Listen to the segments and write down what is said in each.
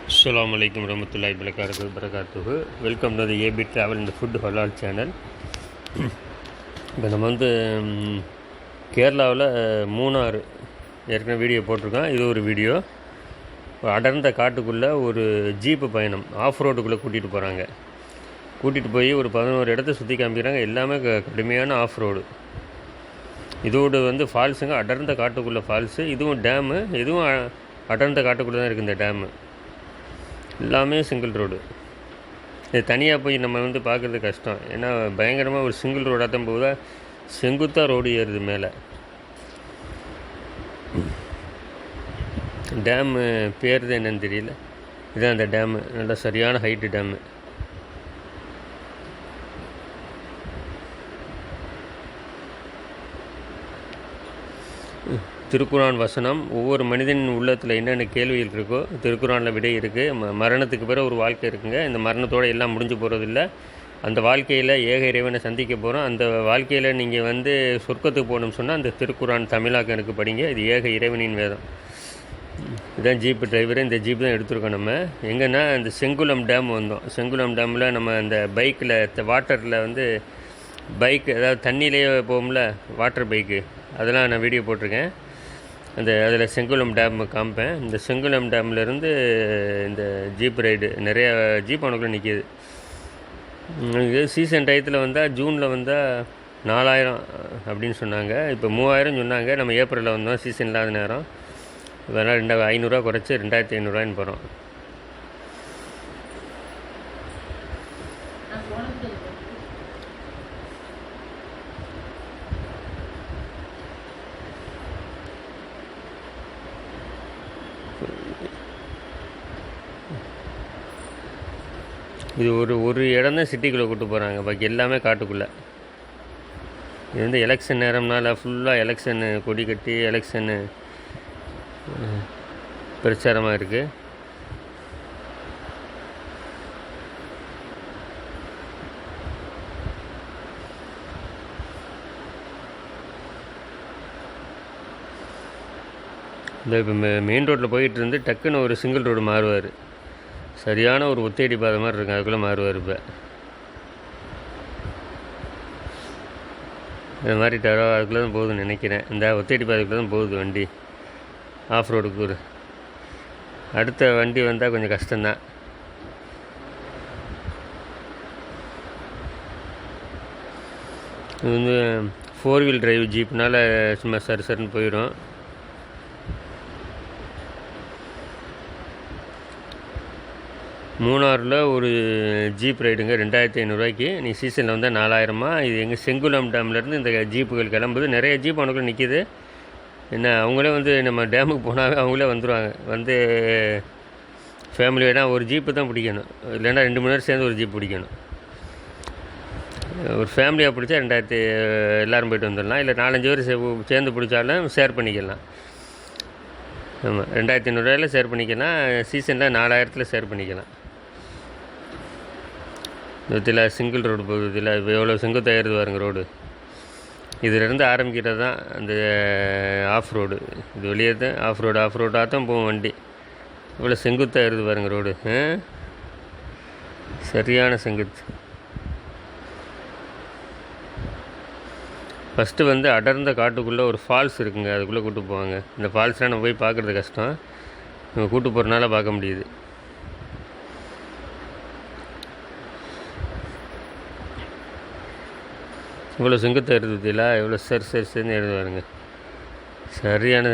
அஸ்ஸலாமு அலைக்கும் வரமத்துல்லாஹி வபரகாத்துஹு. Welcome to the AP travel and food halal channel. இப்போ நம்ம கேரளாவில் மூணாறு ஏற்கனவே வீடியோ போட்டிருக்கோம். இது ஒரு வீடியோ. அடர்ந்த காட்டுக்குள்ளே ஒரு ஜீப்பு பயணம் ஆஃப் ரோடுக்குள்ளே கூட்டிகிட்டு போகிறாங்க. கூட்டிகிட்டு போய் ஒரு 11 இடத்த சுற்றி காமிக்கிறாங்க. எல்லாமே கடுமையான ஆஃப் ரோடு. இதோடு ஃபால்ஸுங்க, அடர்ந்த காட்டுக்குள்ளே ஃபால்ஸு. இதுவும் டேமு, இதுவும் அடர்ந்த காட்டுக்குள்ளே தான் இருக்குது இந்த டேமு. எல்லாமே சிங்கிள் ரோடு. இது தனியாக போய் நம்ம பார்க்குறது கஷ்டம். ஏன்னா பயங்கரமாக ஒரு சிங்கிள் ரோடாக தான் போகுதா, செங்குத்தாக ரோடு ஏறுது மேலே. டேமு பேர் தான் என்னன்னு தெரியல. இதுதான் அந்த டேமு, நல்லா சரியான ஹைட்டு டேமு. திருக்குரான் வசனம், ஒவ்வொரு மனிதனின் உள்ளத்தில் என்னென்ன கேள்விகள் இருக்கோ திருக்குரானில் விடை இருக்குது. மரணத்துக்கு பிறகு ஒரு வாழ்க்கை இருக்குங்க. இந்த மரணத்தோடு எல்லாம் முடிஞ்சு போகிறதில்ல. அந்த வாழ்க்கையில் ஏக இறைவனை சந்திக்க போகிறோம். அந்த வாழ்க்கையில் நீங்கள் சொர்க்கத்துக்கு போகணும்னு சொன்னால் அந்த திருக்குரான் தமிழாக்கம் எனக்கு படிங்க. இது ஏக இறைவனின் வேதம். இதுதான் ஜீப்பு டிரைவரு. இந்த ஜீப்பு தான் எடுத்துருக்கோம். நம்ம எங்கன்னா இந்த செங்குளம் டேம் வந்தோம். செங்குளம் டேமில் நம்ம அந்த பைக்கில் வாட்டரில் பைக், அதாவது தண்ணியிலேயே போகும்ல வாட்டர் பைக்கு, அதெல்லாம் நான் வீடியோ போட்டிருக்கேன். அதில் செங்குளம் டேம் காமிப்பேன். இந்த செங்குளம் டேம்லேருந்து இந்த ஜீப் ரைடு நிறையா ஜீப் அவனுக்குள்ளே நிற்கிது. சீசன் டயத்தில் வந்தால், ஜூனில் வந்தால் 4000 அப்படின்னு சொன்னாங்க. இப்போ 3000 சொன்னாங்க. நம்ம ஏப்ரலில் வந்தோம், சீசன் இல்லாத நேரம். அதனால் 500 குறைச்சி 2500 போகிறோம். இது ஒரு இடம் தான் சிட்டிக்குள்ளே கூப்பிட்டு போகிறாங்க, பாக்கி எல்லாமே காட்டுக்குள்ளே. இது எலெக்ஷன் நேரம்னால ஃபுல்லாக எலெக்ஷனு கொடி கட்டி எலெக்ஷனு பிரச்சாரமாக இருக்குது. இந்த இப்போ மெயின் ரோட்டில் போயிட்டு இருந்து டக்குன்னு ஒரு சிங்கிள் ரோடு மாறுவார். சரியான ஒரு ஒத்தையடி பாதை மாதிரி இருக்கும், அதுக்குள்ளே மாறுவார். இப்போ இந்த மாதிரி அதுக்குள்ளே தான் போகுதுன்னு நினைக்கிறேன். இந்த ஒத்தையடி பாதைக்குள்ளே தான் போகுது வண்டி ஆஃப் ரோடுக்கு. அடுத்த வண்டி வந்தால் கொஞ்சம் கஷ்டம்தான். இது 4 வீல் டிரைவ் ஜீப்னால் சும்மா சருன்னு போயிடும். மூணாறில் ஒரு ஜீப் ரைடுங்க 2500 நீ சீசனில் வந்தால் 4000. இது எங்கள் செங்குளம் டேம்லேருந்து இந்த ஜீப்புகள் கிளம்புது. நிறைய ஜீப் அவனுக்குள்ள நிற்கிது. என்ன அவங்களே நம்ம டேமுக்கு போனாவே அவங்களே வந்துடுவாங்க. ஃபேமிலியோட ஒரு ஜீப்பு தான் பிடிக்கணும், இல்லைன்னா 2-3 பேர் சேர்ந்து ஒரு ஜீப் பிடிக்கணும். ஒரு ஃபேமிலியாக பிடிச்சா 2000 எல்லோரும் போய்ட்டு வந்துடலாம். இல்லை 4-5 பேர் சேர்ந்து பிடிச்சாலும் ஷேர் பண்ணிக்கலாம். ஆமாம், 2500 ஷேர் பண்ணிக்கலாம். சீசனில் 4000 ஷேர் பண்ணிக்கலாம். இதில் சிங்கிள் ரோடு போகுது. இதில் எவ்வளோ செங்குத்தாக ஏறுது பாருங்க ரோடு. இதிலேருந்து ஆரம்பிக்கிறது தான் அந்த ஆஃப் ரோடு. இது வெளியே தான் ஆஃப் ரோடாக தான் போகும் வண்டி. இவ்வளோ செங்குத்தாக ஏறுது பாருங்க ரோடு. சரியான செங்குத்து. ஃபஸ்ட்டு அடர்ந்த காட்டுக்குள்ளே ஒரு ஃபால்ஸ் இருக்குங்க, அதுக்குள்ளே கூப்பிட்டு போவாங்க. இந்த ஃபால்ஸ்லாம் நம்ம போய் பார்க்குறது கஷ்டம், நம்ம கூப்பிட்டு போகிறனால பார்க்க முடியுது. இவ்வளோ செங்குத்தாக ஏறுதுல, இவ்வளோ சரின்னு ஏறுது பாருங்க. சரியான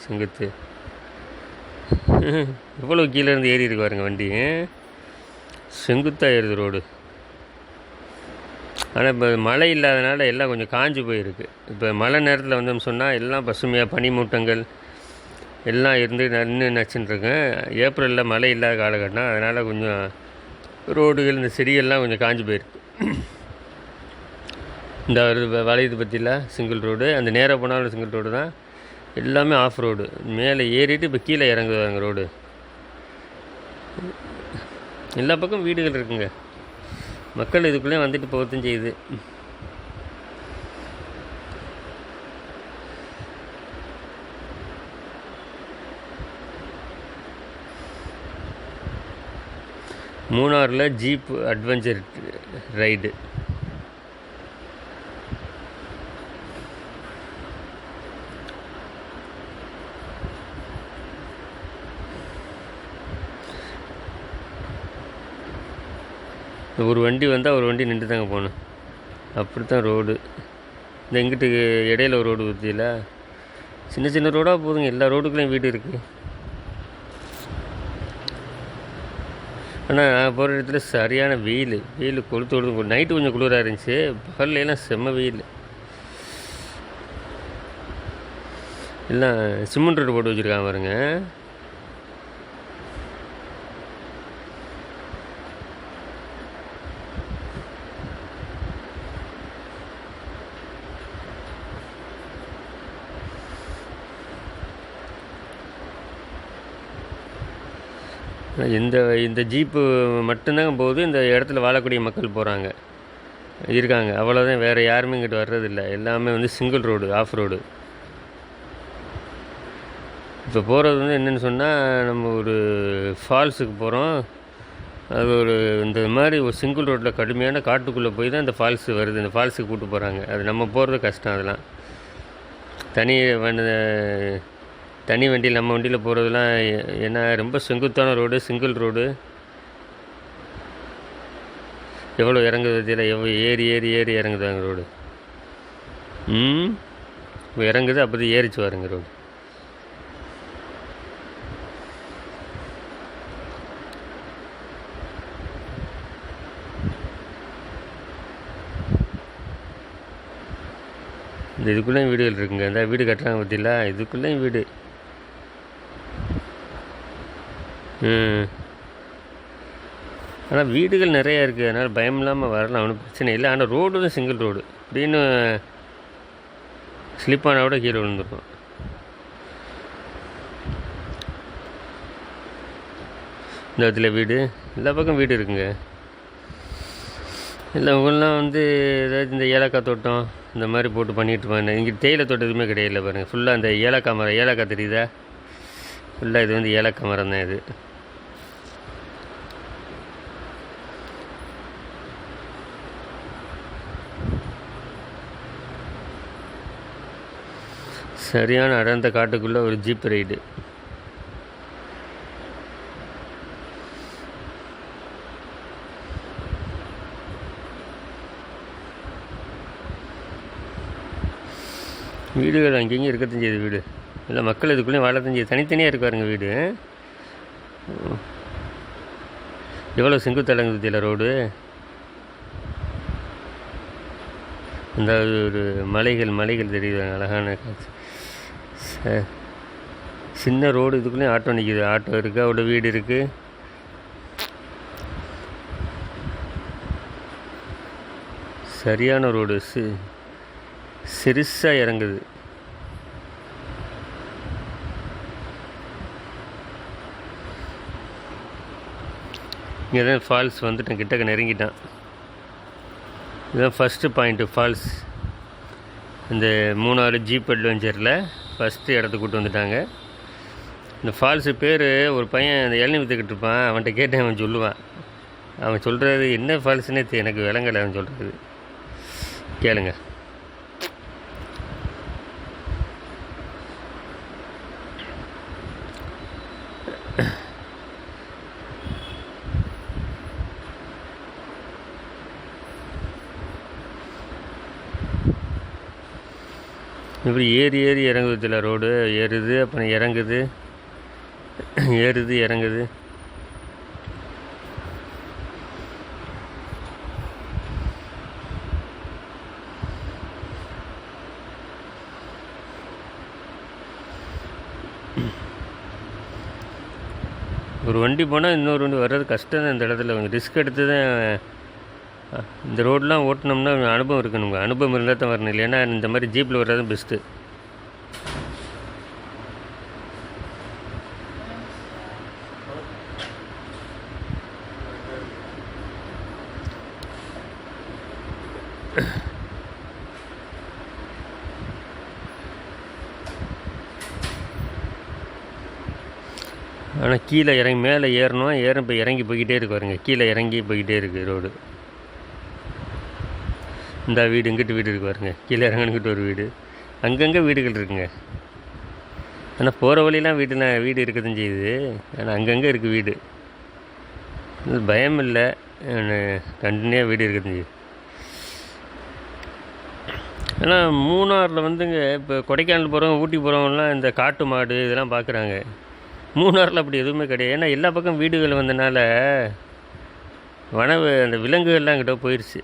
செங்குத்து. இவ்வளோ கீழே இருந்து ஏறி இருக்கு பாருங்க வண்டி. செங்குத்தாக ஏறுது ரோடு. ஆனால் இப்போ மழை இல்லாதனால எல்லாம் கொஞ்சம் காஞ்சி போயிருக்கு. இப்போ மழை நேரத்தில் வந்தோம்னு சொன்னால் எல்லாம் பசுமையாக பனிமூட்டங்கள் எல்லாம் இருந்து நச்சுன்ட்ருக்கேன். ஏப்ரலில் மழை இல்லாத காலகட்டம், அதனால் கொஞ்சம் ரோடுகள் இந்த செடிகள்லாம் கொஞ்சம் காஞ்சி போயிருக்கு. இந்த வளையது பற்றியில் சிங்கிள் ரோடு, அந்த நேராக போனாலும் சிங்கிள் ரோடு தான். எல்லாமே ஆஃப் ரோடு. மேலே ஏறிட்டு இப்போ கீழே இறங்குவாங்க ரோடு. எல்லா பக்கம் வீடுகள் இருக்குங்க. மக்கள் இதுக்குள்ளே வந்துட்டு போகத்தான் செய்யுது. மூணாறில் ஜீப் அட்வென்ச்சர் ரைடு. ஒரு வண்டி வந்தால் ஒரு வண்டி நின்று தாங்க போகணும். அப்படி தான் ரோடு. இந்த எங்கிட்டு இடையில ஒரு ரோடு ஊற்றியில் சின்ன சின்ன ரோடாக போதுங்க. எல்லா ரோடுக்குள்ளேயும் வீடு இருக்குது. ஆனால் நான் போகிற இடத்துல சரியான வெயில் கொளுத்து. நைட்டு கொஞ்சம் குளிராக இருந்துச்சு, பகல்லாம் செம்ம வெயில். எல்லாம் சிமெண்ட் ரோடு போட்டு வச்சுருக்காங்க பாருங்க. இந்த ஜீப்பு மட்டும்தாங்க போகுது. இந்த இடத்துல வாழக்கூடிய மக்கள் போகிறாங்க இருக்காங்க, அவ்வளோதான். வேறு யாருமே இங்கிட்டு வர்றதில்லை. எல்லாமே வந்து சிங்கிள் ரோடு, ஆஃப் ரோடு. இப்போ போகிறது வந்து என்னென்னு சொன்னால், நம்ம ஒரு ஃபால்ஸுக்கு போகிறோம். அது இந்த மாதிரி ஒரு சிங்கிள் ரோட்டில் கடுமையான காட்டுக்குள்ளே போய் தான் இந்த ஃபால்ஸு வருது. இந்த ஃபால்ஸுக்கு கூப்பிட்டு போகிறாங்க. அது நம்ம போகிறது கஷ்டம். அதெல்லாம் தனி வண்டியில், நம்ம வண்டியில் போகிறதுலாம் ஏன்னா ரொம்ப செங்குத்தான ரோடு, சிங்கிள் ரோடு. எவ்வளோ இறங்குது தெரியல, எவ்வளோ ஏறி இறங்குதாங்க ரோடு. இப்போ இறங்குது, அப்போது ஏறிச்சு வருங்க ரோடு. இந்த இதுக்குள்ளேயும் வீடுகள் இருக்குங்க. இந்த வீடு கட்டுறாங்க பற்றியில, இதுக்குள்ளேயும் வீடு. ஆனால் வீடுகள் நிறையா இருக்குது, அதனால் பயம் இல்லாமல் வரலாம், ஒன்றும் பிரச்சனை இல்லை. ஆனால் ரோடு தான் சிங்கிள் ரோடு. அப்படின்னு ஸ்லிப்பான விட கீழே விழுந்துருக்கும். இந்த இடத்துல வீடு, எல்லா பக்கம் வீடு இருக்குங்க. இல்லை இவங்கெல்லாம் வந்து ஏதாச்சும் இந்த ஏலக்காய் தோட்டம் இந்த மாதிரி போட்டு பண்ணிகிட்டு இருப்பாங்க. இங்கே தேயிலை தோட்டம் எதுவுமே கிடையாது பாருங்கள். ஃபுல்லாக அந்த ஏலக்காய் மரம், ஏலக்காய் தெரியுதா? ஃபுல்லாக இது வந்து ஏலக்காய் மரம் தான் இது. சரியான அடர்ந்த காட்டுக்குள்ளே ஒரு ஜீப் ரைடு. வீடுகள் அங்கேயும் இருக்கத்தான் செய்யுது வீடு. இல்லை மக்கள் இதுக்குள்ளேயும் வாழத்தான் செய்யுது. தனித்தனியாக இருக்காருங்க வீடு. எவ்வளோ செங்குத்தலங்குது தெரியல ரோடு. இந்த ஒரு மலைகள் தெரியுது, அழகான காட்சி. சின்ன ரோடு, இதுக்குள்ளேயும் ஆட்டோ நிற்கிது. ஆட்டோ இருக்குது, அவரோட வீடு இருக்குது. சரியான ரோடு, சிறுசாக இறங்குது. இங்கே தான் ஃபால்ஸ் வந்துட்டேன், கிட்டக்க நெருங்கிட்டான். இதுதான் ஃபஸ்ட்டு பாயிண்ட்டு ஃபால்ஸ். இந்த மூணாறு ஜீப் அட்வென்ச்சரில் ஃபஸ்ட்டு இடத்துக்கு கூப்பிட்டு வந்துட்டாங்க. இந்த ஃபால்ஸு பேர் ஒரு பையன் அந்த இளநீ விற்றுக்கிட்டு இருப்பான், அவன்கிட்ட கேட்டேன், அவன் சொல்லுவான். அவன் சொல்கிறது என்ன ஃபால்ஸுன்னே எனக்கு விளங்கலை. அவன் சொல்கிறது கேளுங்க. இப்படி ஏறி இறங்குது இல்லை ரோடு. ஏறுது, அப்புறம் இறங்குது, இறங்குது. ஒரு வண்டி போனால் இன்னொரு வண்டி வர்றது கஷ்டம் தான். இந்த இடத்துல கொஞ்சம் ரிஸ்க் எடுத்து தான் இந்த ரோடெலாம் ஓட்டினோம்னா அனுபவம் இருக்கணுங்க. அனுபவம் இருந்தால் தான் வரணும், இல்லைன்னா இந்த மாதிரி ஜீப்பில் வர்றது பெஸ்ட்டு. ஆனால் கீழே இறங்கி மேலே ஏறணும், இப்போ இறங்கி போய்கிட்டே இருக்கு பாருங்க, கீழே இறங்கி போய்கிட்டே இருக்குது ரோடு. இந்த வீடு இங்கிட்டு வீடு இருக்குது பாருங்க, கீழே இறங்கிக்கிட்டு ஒரு வீடு, அங்கங்கே வீடுகள் இருக்குங்க. ஆனால் போகிற வழியெலாம் வீடு இருக்கதான் செய்யுது, ஆனால் அங்கங்கே இருக்குது வீடு. பயம் இல்லை, கண்டினியூவாக வீடு இருக்கதான் செய்யுது. ஆனால் மூணாரில் வந்துங்க இப்போ கொடைக்கானல் போகிறவங்க, ஊட்டி போகிறவங்கலாம் இந்த காட்டு மாடு இதெல்லாம் பார்க்குறாங்க. மூணாரில் அப்படி எதுவுமே கிடையாது. ஏன்னா எல்லா பக்கம் வீடுகள் வந்தனால அந்த விலங்குகள்லாம் கிட்ட போயிடுச்சு.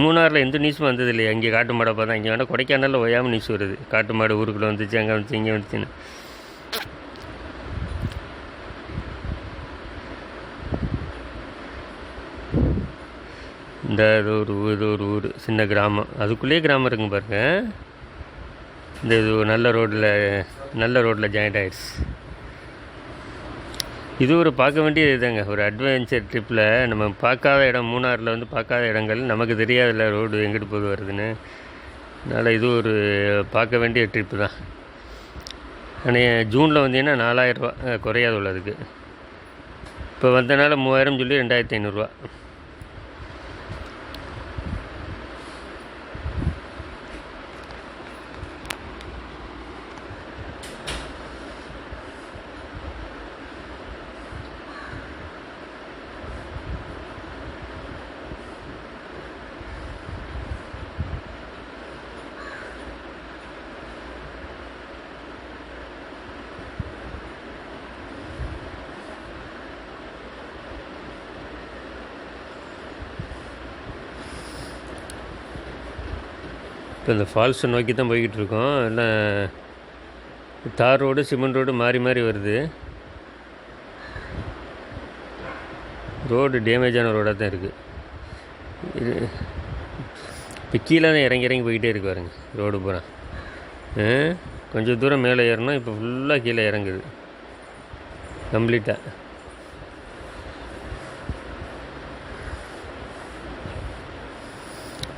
மூணாரில் எந்த நியூஸும் வந்தது இல்லையா, இங்கே காட்டு மாடை பார்த்தா. இங்கே வேணால் கொடைக்கானலில் ஓயாமல் நியூஸ் வருது, காட்டு மாடு ஊருக்குள்ளே வந்துச்சு, அங்கே வந்துச்சு, இங்கே வந்துச்சுன்னு. இது ஒரு ஊர் சின்ன கிராமம், அதுக்குள்ளேயே கிராமம் இருக்குங்க பாருங்க. இது நல்ல ரோட்டில் ஜாயிண்ட் ஆகிடுச்சு. இது ஒரு பார்க்க வேண்டியது இதுதாங்க, ஒரு அட்வென்ச்சர் ட்ரிப்பில் நம்ம பார்க்காத இடம். மூணாரில் வந்து பார்க்காத இடங்கள், நமக்கு தெரியாதில்ல ரோடு எங்கிட்டு போது வருதுன்னு. அதனால் இது ஒரு பார்க்க வேண்டிய ட்ரிப்பு தான். ஆனால் ஜூனில் வந்தீங்கன்னா 4000 குறையாது உள்ளதுக்கு. இப்போ வந்தனால 3000 சொல்லி 2500. இப்போ இந்த ஃபால்ஸை நோக்கி தான் போய்கிட்டு இருக்கோம். எல்லாம் தார் ரோடு, சிமெண்ட் ரோடு மாறி மாறி வருது. ரோடு டேமேஜான ரோடாக தான் இருக்குது. இது இப்போ கீழே தான் இறங்கி போய்கிட்டே இருக்கு பாருங்க ரோடு பூரா. கொஞ்சம் தூரம் மேலே ஏறணும், இப்போ ஃபுல்லாக கீழே இறங்குது கம்ப்ளீட்டாக.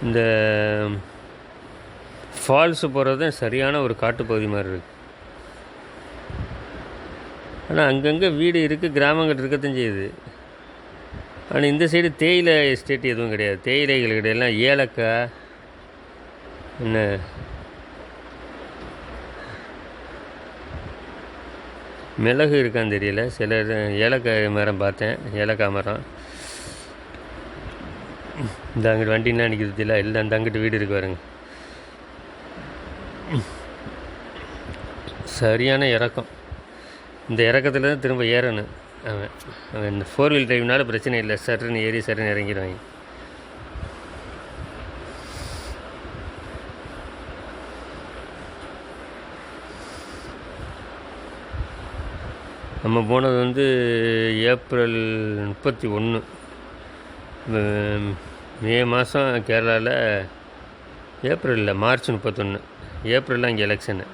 இந்த ஃபால்ஸு போகிறது தான் சரியான ஒரு காட்டுப்பகுதி மாதிரி இருக்குது. ஆனால் அங்கங்கே வீடு இருக்குது, கிராமங்கள் இருக்கத்தான் செய்யுது. ஆனால் இந்த சைடு தேயிலை எஸ்டேட் எதுவும் கிடையாது, தேயிலைகள் கிடையாது. எல்லாம் ஏலக்காய், என்ன மிளகு இருக்கான்னு தெரியல. சில ஏலக்காய் மரம் பார்த்தேன், ஏலக்காய் மரம். இந்த அங்கிட்டு வண்டிலாம் நிற்கிறது இல்லை, இல்லை அந்த அங்கிட்டு வீடு இருக்கு பாருங்க. சரியான இறக்கம். இந்த இறக்கத்தில் தான் திரும்ப ஏறணும். அவன் இந்த 4 வீல் டிரைவ்னால பிரச்சனை இல்லை, சட்டுன்னு ஏறி சட்டுன்னு இறங்கிடுவாங்க. நம்ம போனது வந்து ஏப்ரல் 31, மே மாதம் கேரளாவில். ஏப்ரலில் மார்ச் 31, ஏப்ரலில் அங்கே எலெக்ஷனு.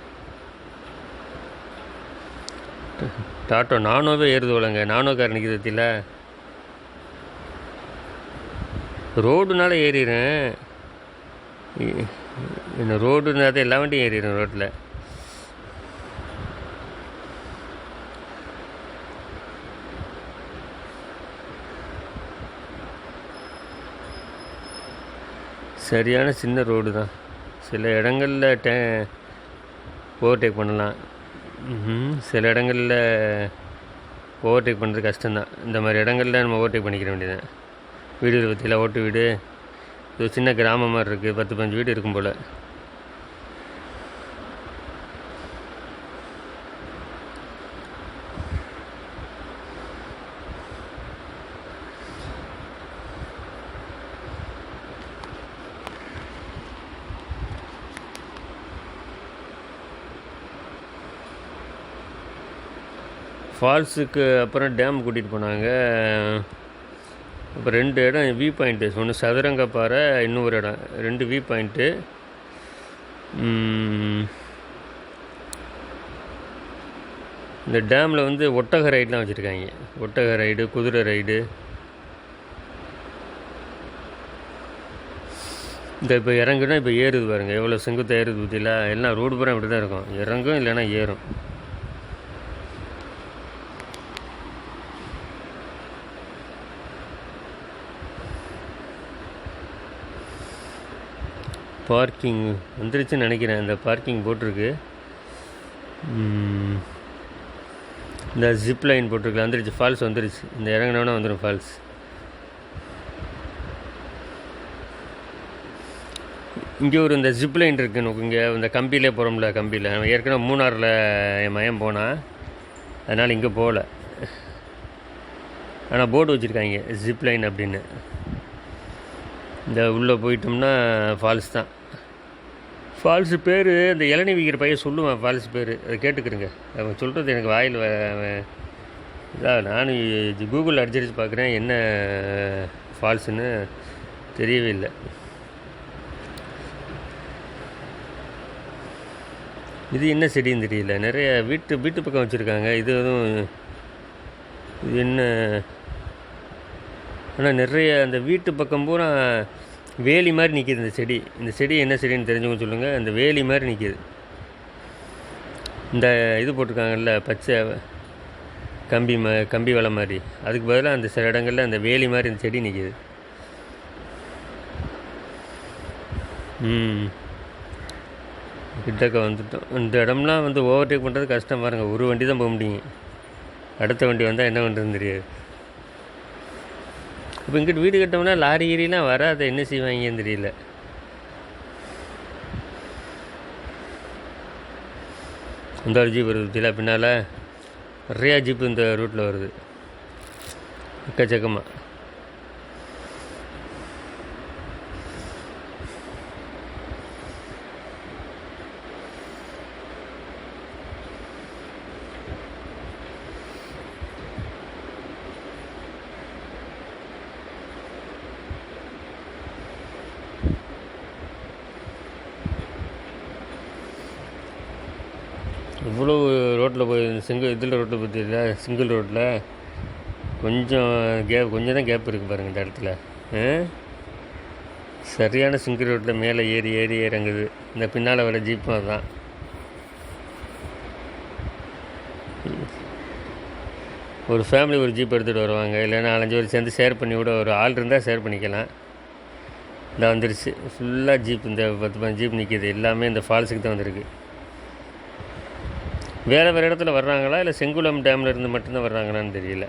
டாட்டோ நானோவே ஏறுது போலங்க, நானோ கார் நிற்கிறதில்ல. ரோடுனால ஏறிடுறேன், என்ன ரோடுனா தான் எல்லா வண்டியும் ஏறிடுறேன் ரோட்டில். சரியான சின்ன ரோடு தான். சில இடங்களில் ஓவர்டேக் பண்ணலாம், சில இடங்களில் ஓவர்டேக் பண்ணுறது கஷ்டம்தான். இந்த மாதிரி இடங்களில் நம்ம ஓவர்டேக் பண்ணிக்கிற வேண்டியதான். வீடு பற்றியில் ஓட்டு வீடு, இது சின்ன கிராமம் மாதிரி இருக்குது, 10-15 வீடு இருக்கும் போல். ஃபால்ஸுக்கு அப்புறம் டேம் கூட்டிகிட்டு போனாங்க. இப்போ 2 இடம் வியூ பாயிண்ட்டு, ஒன்று சதுரங்கப்பாறை, இன்னொரு இடம், 2 வியூ பாயிண்ட்டு. இந்த டேமில் வந்து ஒட்டக ரைடெலாம் வச்சுருக்காங்க, ஒட்டக ரைடு, குதிரை ரைடு. இந்த இப்போ இறங்குனா இப்போ ஏறுது பாருங்கள், எவ்வளோ செங்குத்தாக ஏறுது பற்றியில். எல்லாம் ரோடு பூரா இப்படி தான் இருக்கும், இறங்கும் இல்லைன்னா ஏறும். பார்க்கிங் வந்துருச்சுன்னு நினைக்கிறேன். இந்த பார்க்கிங் போட்டிருக்கு. இந்த ஜிப் லைன் போட்டிருக்கு, வந்துருச்சு. ஃபால்ஸ் வந்துருச்சு. இந்த இறங்கினோன்னா வந்துடும் ஃபால்ஸ். இங்கே ஒரு இந்த ஜிப் லைன் இருக்குன்னு இங்கே இந்த கம்பியிலே போகிறோம்ல, கம்பியில் ஏற்கனவே மூணாரில் என் மயம் போனால், அதனால் இங்கே போகல. ஆனால் போர்டு வச்சுருக்காங்க ஜிப் லைன் அப்படின்னு. இந்த உள்ளே போயிட்டோம்னா ஃபால்ஸ் தான். ஃபால்ஸு பேர் இந்த இளநீ விற்கிற பையன் சொல்லுவேன் ஃபால்ஸ் பேர், அதை கேட்டுக்கிறேங்க. அவன் சொல்கிறது எனக்கு வாயில் இதாக நானும் கூகுளில் அடிச்சடிச்சு பார்க்குறேன், என்ன ஃபால்ஸுன்னு தெரியவே இல்லை. இது என்ன செடின்னு தெரியல. நிறைய வீட்டு பக்கம் வச்சுருக்காங்க. இது என்ன, ஆனால் நிறைய அந்த வீட்டு பக்கம் பூரா வேலி மாதிரி நிற்கிது இந்த செடி. இந்த செடி என்ன செடின்னு தெரிஞ்சவங்க சொல்லுங்கள். அந்த வேலி மாதிரி நிற்கிது. இந்த இது போட்டிருக்காங்கல்ல பச்சை கம்பி வலை மாதிரி, அதுக்கு பதிலாக அந்த சில இடங்களில் அந்த வேலி மாதிரி இந்த செடி நிற்கிது. கிட்டக்க வந்துட்டோம். இந்த இடம்லாம் ஓவர்டேக் பண்ணுறது கஷ்டம் பாருங்கள். ஒரு வண்டி தான் போக முடியும். அடுத்த வண்டி வந்தால் என்ன பண்ணுறதுன்னு தெரியாது. இப்போ இங்கிட்டு வீடு கட்டோம்னா லாரி கீரிலாம் வராது, என்ன செய்வாங்கன்னு தெரியல. இந்த ஒரு ஜீப் வருது பற்றியில், பின்னால் நிறையா ஜீப்பு இந்த ரூட்டில் வருது எக்கச்சக்கமாக. இவ்வளோ ரோட்டில் போய் இதில் ரோட்டில் பற்றியில் சிங்கிள் ரோட்டில் கொஞ்சம் தான் கேப் இருக்குது பாருங்கள் இந்த இடத்துல. சரியான சிங்கிள் ரோட்டில் மேலே ஏறி இறங்குது. இந்த பின்னால் வர ஜீப்பும் அதுதான். ஒரு ஃபேமிலி ஒரு ஜீப் எடுத்துகிட்டு வருவாங்க, இல்லைன்னா 4-5 பேர் சேர்ந்து ஷேர் பண்ணி கூட, ஒரு ஆள் இருந்தால் ஷேர் பண்ணிக்கலாம். இந்த வந்துருச்சு ஃபுல்லாக ஜீப். இந்த 10-15 ஜீப் நிற்கிது. எல்லாமே இந்த ஃபால்ஸுக்கு தான் வந்திருக்கு. வேறு இடத்துல வர்றாங்களா இல்லை செங்குளம் டேமில் இருந்து மட்டும்தான் வர்றாங்களான்னு தெரியல.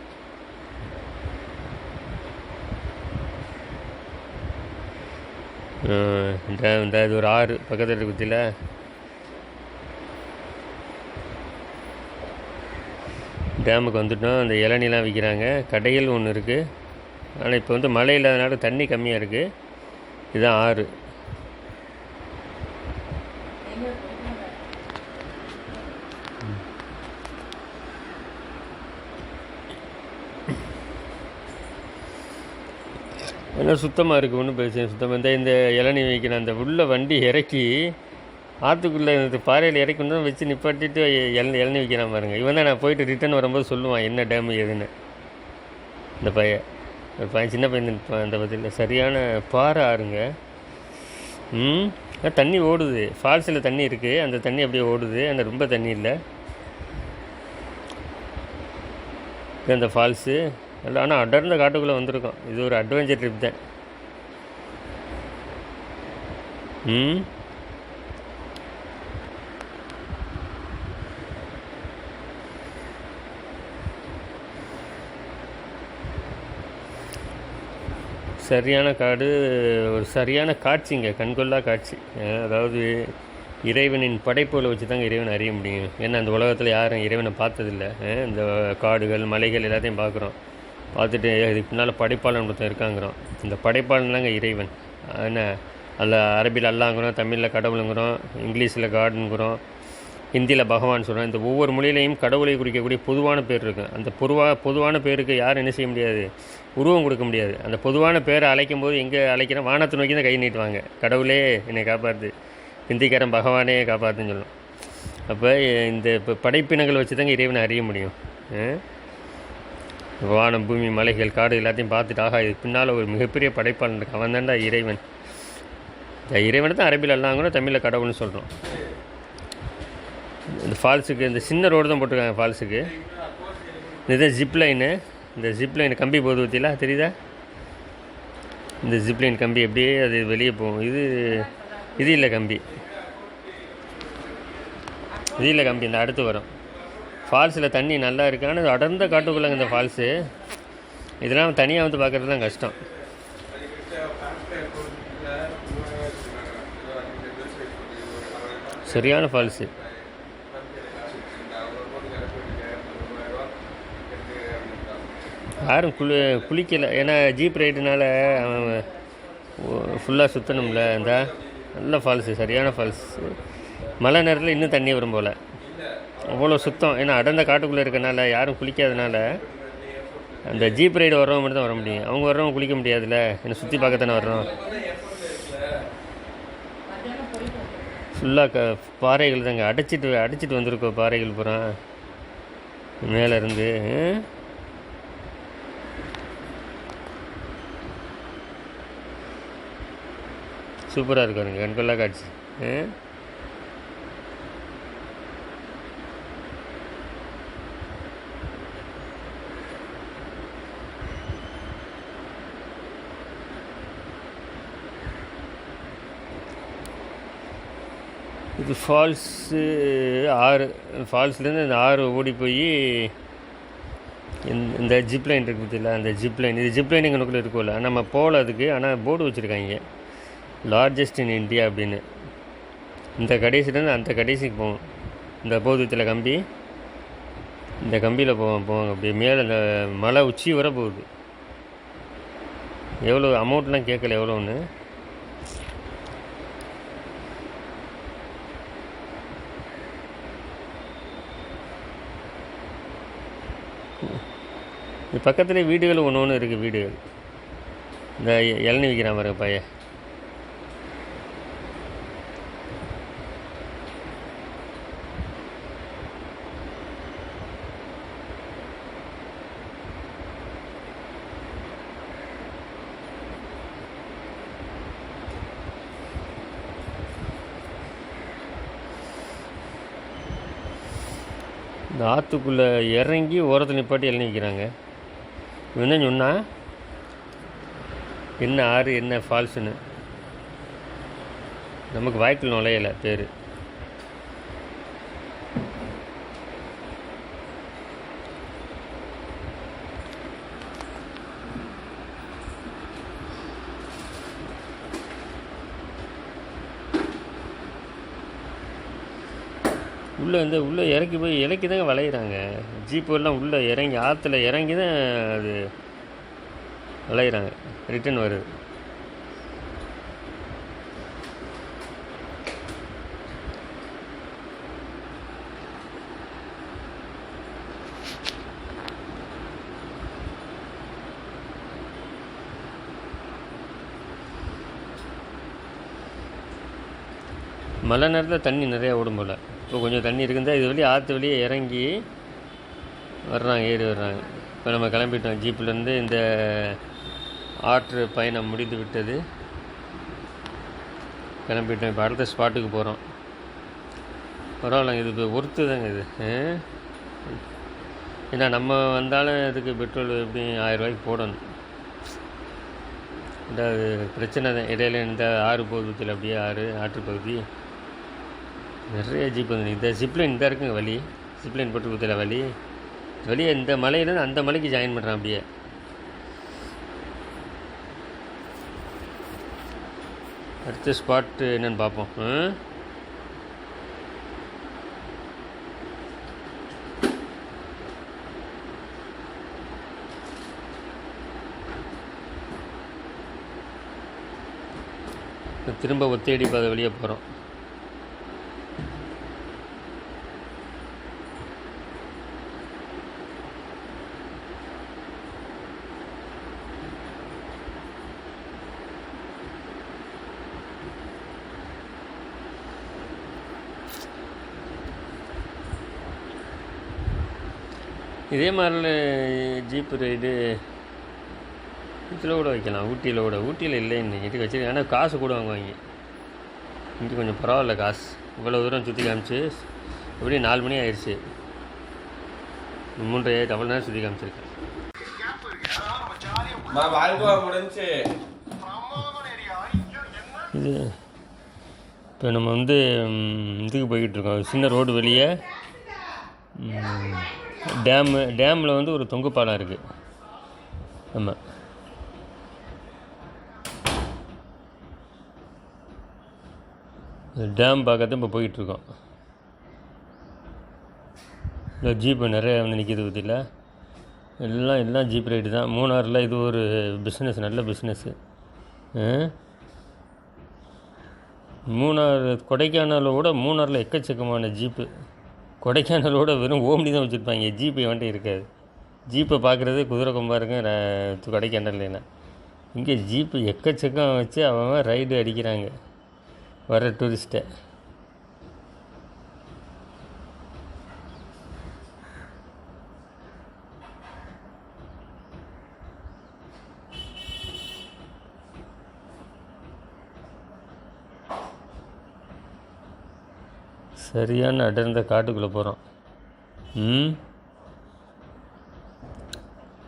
இந்த இது ஒரு ஆறு பக்கத்தில் இருக்கு பற்றியில். டேமுக்கு வந்துட்டோம். அந்த இளநிலாம் விற்கிறாங்க. கடைகள் ஒன்று இருக்குது. ஆனால் இப்போ மழை இல்லாதனால தண்ணி கம்மியாக இருக்குது. இதுதான் ஆறு. ஏன்னா சுத்தமாக இருக்குது, ஒன்றும் பிரச்சனை. சுத்தமாக இந்த இளநீ வைக்கிற அந்த உள்ள வண்டி இறக்கி ஆற்றுக்குள்ளே இந்த பாறையில் இறக்கணும் வச்சு நிப்பாட்டிட்டு இளநீ வைக்கிறான் பாருங்கள். இவன் தான் நான் போயிட்டு ரிட்டன் வரும்போது சொல்லுவான் என்ன டேமு எதுன்னு. இந்த பையன் சின்ன பையன் அந்த பதில் சரியான பாறை ஆறுங்க. தண்ணி ஓடுது. ஃபால்ஸில் தண்ணி இருக்குது, அந்த தண்ணி அப்படியே ஓடுது. அந்த ரொம்ப தண்ணி இல்லை அந்த ஃபால்ஸு. ஆனால் அடர்ந்த காட்டுக்குள்ளே வந்திருக்கோம். இது ஒரு அட்வென்ச்சர் ட்ரிப் தான். சரியான காடு, ஒரு சரியான காட்சிங்க, கண்கொள்ளா காட்சி. அதாவது இறைவனின் படைப்புகளை வச்சு தாங்க இறைவனை அறிய முடியும். ஏன்னா அந்த உலகத்தில் யாரும் இறைவனை பார்த்ததில்லை. இந்த காடுகள் மலைகள் எல்லாத்தையும் பார்க்குறோம். பார்த்துட்டு இதுக்கு பின்னால் படைப்பாளன் ஒருத்தன் இருக்காங்கிறோம். இந்த படைப்பாளன் தாங்க இறைவன். என்ன அதில் அரபியில் அல்லாங்கிறோம், தமிழில் கடவுளுங்கிறோம், இங்கிலீஷில் காடுங்கிறோம், ஹிந்தியில் பகவான் சொல்கிறோம். இந்த ஒவ்வொரு மொழியிலையும் கடவுளை குறிக்கக்கூடிய பொதுவான பேர் இருக்கும். அந்த பொதுவான பேருக்கு யாரும் என்ன செய்ய முடியாது, உருவம் கொடுக்க முடியாது. அந்த பொதுவான பேரை அழைக்கும் போது எங்கே அழைக்கிறோம், வானத்தை நோக்கி தான் கை நீட்டுவாங்க. கடவுளே என்னை காப்பாற்று, ஹிந்திக்காரன் பகவானே காப்பாற்றுன்னு சொல்லணும். அப்போ இந்த இப்போ படைப்பினங்கள் வச்சு தாங்க இறைவனை அறிய முடியும். வானம் பூமி மலைகள் காடு எல்லாத்தையும் பார்த்துட்டு ஆகா இது பின்னால் ஒரு மிகப்பெரிய படைப்பாளன் இருக்கு, அவன் தான்டா இறைவன். இந்த இறைவனை தான் அரபியில் அல்லாங்கிறோம், தமிழில் கடவுள்னு சொல்கிறோம். இந்த ஃபால்ஸுக்கு இந்த சின்ன ரோடு தான் போட்டிருக்காங்க ஃபால்ஸுக்கு. இதுதான் ஜிப்லைனு. இந்த ஜிப்லைன் கம்பி போகுது பற்றிலாம் தெரியுதா? இந்த ஜிப்லைன் கம்பி அப்படியே அது வெளியே போகும். இது இது இல்லை கம்பி, இது இல்லை கம்பி, இந்த அடுத்து வரும். ஃபால்ஸில் தண்ணி நல்லா இருக்குது, ஆனால் அடர்ந்த காட்டுக்குள்ளங்க இந்த ஃபால்ஸு. இதெல்லாம் தனியாக வந்து பார்க்குறது தான் கஷ்டம். சரியான ஃபால்ஸு. யாரும் குளிக்கலை, ஏன்னா ஜீப் ரைடுனால ஃபுல்லாக சுற்றணும்ல. இந்த நல்ல ஃபால்ஸு, சரியான ஃபால்ஸு. மழை நேரத்தில் இன்னும் தண்ணி வரும் போல், அவ்வளோ சுத்தம். ஏன்னா அடர்ந்த காட்டுக்குள்ளே இருக்கனால யாரும் குளிக்காதனால அந்த ஜீப் ரைடு வர்றவங்க மட்டும் தான் வர முடியும். அவங்க வர்றவங்க குளிக்க முடியாதுல்ல, ஏன்னா சுற்றி பார்க்கத்தானே வர்றோம். ஃபுல்லாக பாறைகள் தாங்க, அடிச்சிட்டு வந்திருக்கோம் பாறைகள் பூரா மேலே இருந்து. சூப்பராக இருக்கும் எனக்கு கண்கொள்ளா காட்சி. இது ஃபால்ஸு ஆறு, ஃபால்ஸ்லேருந்து இந்த ஆறு ஓடி போய் இந்த ஜிப்லைன் இருக்குது பார்த்தீங்களா, அந்த ஜிப்லைன். இது ஜிப்லைன் எங்களுக்குள்ளே இருக்கும்ல, நம்ம போகல அதுக்கு. ஆனால் போர்டு வச்சுருக்காங்க லார்ஜஸ்ட் இன் இந்தியா அப்படின்னு. இந்த கடைசிலேருந்து அந்த கடைசிக்கு போவோம். இந்த போதுத்தில் கம்பி, இந்த கம்பியில் போவாங்க அப்படியே மேலே. இந்த மலை உச்சி வர போகுது. எவ்வளோ அமௌண்ட்லாம் கேட்கல எவ்வளோன்னு. பக்கத்துலேயே வீடுகள் ஒன்று இருக்குது. வீடுகள் இந்த இளநீ விற்கிறான் பாருங்க பையன். இந்த ஆற்றுக்குள்ளே இறங்கி ஓரத்தில் நிப்பாட்டி இளநீ விற்கிறாங்க. என்ன சொன்னால் என்ன ஆறு என்ன ஃபால்ஸுன்னு நமக்கு வாய்க்குள் நுழையலை பேர். உள்ளே இறக்கி போய் இறக்கி தாங்க வளையிறாங்க. ஜீப்புலாம் உள்ளே இறங்கி ஆற்றுல இறங்கி தான் அது வளையிறாங்க, ரிட்டன் வருது. மழை நேரத்தில் தண்ணி நிறையா ஓடும் போல். இப்போ கொஞ்சம் தண்ணி இருக்குந்தா இது வழியே ஆற்று வழியே இறங்கி வர்றாங்க, ஏறி வர்றாங்க. இப்போ நம்ம கிளம்பிட்டோம் ஜீப்லேருந்து. இந்த ஆற்று பயணம் முடிந்து விட்டது, கிளம்பிட்டோம். இப்போ அடுத்த ஸ்பாட்டுக்கு போகிறோம். பரவாயில்லைங்க, இது இப்போ ஒர்த்து தாங்க இது. ஏன்னா நம்ம வந்தாலும் இதுக்கு பெட்ரோல் எப்படி 1000 ரூபாய்க்கு போடணும். அது பிரச்சனை தான். இடையில இந்த ஆறு பகுதியில் அப்படியே ஆற்று பகுதி நிறைய ஜீப் வந்து. இந்த ஜிப்லைன் தான் இருக்குங்க வழி, ஜிப்லைன் போட்டு கொடுத்தல வழியே இந்த மலையிலேருந்து அந்த மலைக்கு ஜாயின் பண்ணுறான் அப்படியே. அடுத்த ஸ்பாட்டு என்னென்னு பார்ப்போம். திரும்ப ஒத்தேடி பாதை வழியே போகிறோம். இதே மாதிரில ஜீப்பு ரைடு இதில் கூட வைக்கலாம், ஊட்டியில் இல்லை இன்னைக்கு இதுக்கு வச்சு. ஆனால் காசு கூட வாங்குவாங்க. இங்கே கொஞ்சம் பரவாயில்ல காசு. இவ்வளோ தூரம் சுற்றி காமிச்சு எப்படியும் 4 மணி ஆயிடுச்சு. 3:30 அவ்வளோ நேரம் சுற்றி காமிச்சிருக்கேன். இது இப்போ நம்ம வந்து இதுக்கு போய்கிட்டுருக்கோம். சின்ன ரோடு வெளியே டேமில் வந்து ஒரு தொங்கு பாலம் இருக்குது. ஆமாம், டேம் பார்க்கறது இப்போ போய்கிட்டுருக்கோம். இந்த ஜீப்பு நிறைய வந்து நிற்கிது பற்றியில் எல்லாம் ஜீப் ரைடு தான். மூணாறில் இது ஒரு பிஸ்னஸ், நல்ல பிஸ்னஸ்ஸு. கொடைக்கானலோட மூணாறில் எக்கச்சக்கமான ஜீப்பு. கொடைக்கானலோட வெறும் ஓம்னி தான் வச்சுருப்பாங்க, ஜீப்பு வந்துட்டு இருக்காது. ஜீப்பை பார்க்குறது குதிரை கொம்பாக இருக்குங்க கொடைக்கானல்னா. இங்கே ஜீப்பு எக்கச்சக்கம் வச்சு அவன் ரைடு அடிக்கிறாங்க வர டூரிஸ்ட்டை. சரியான அடர்ந்த காட்டுக்குள்ளே போகிறோம்.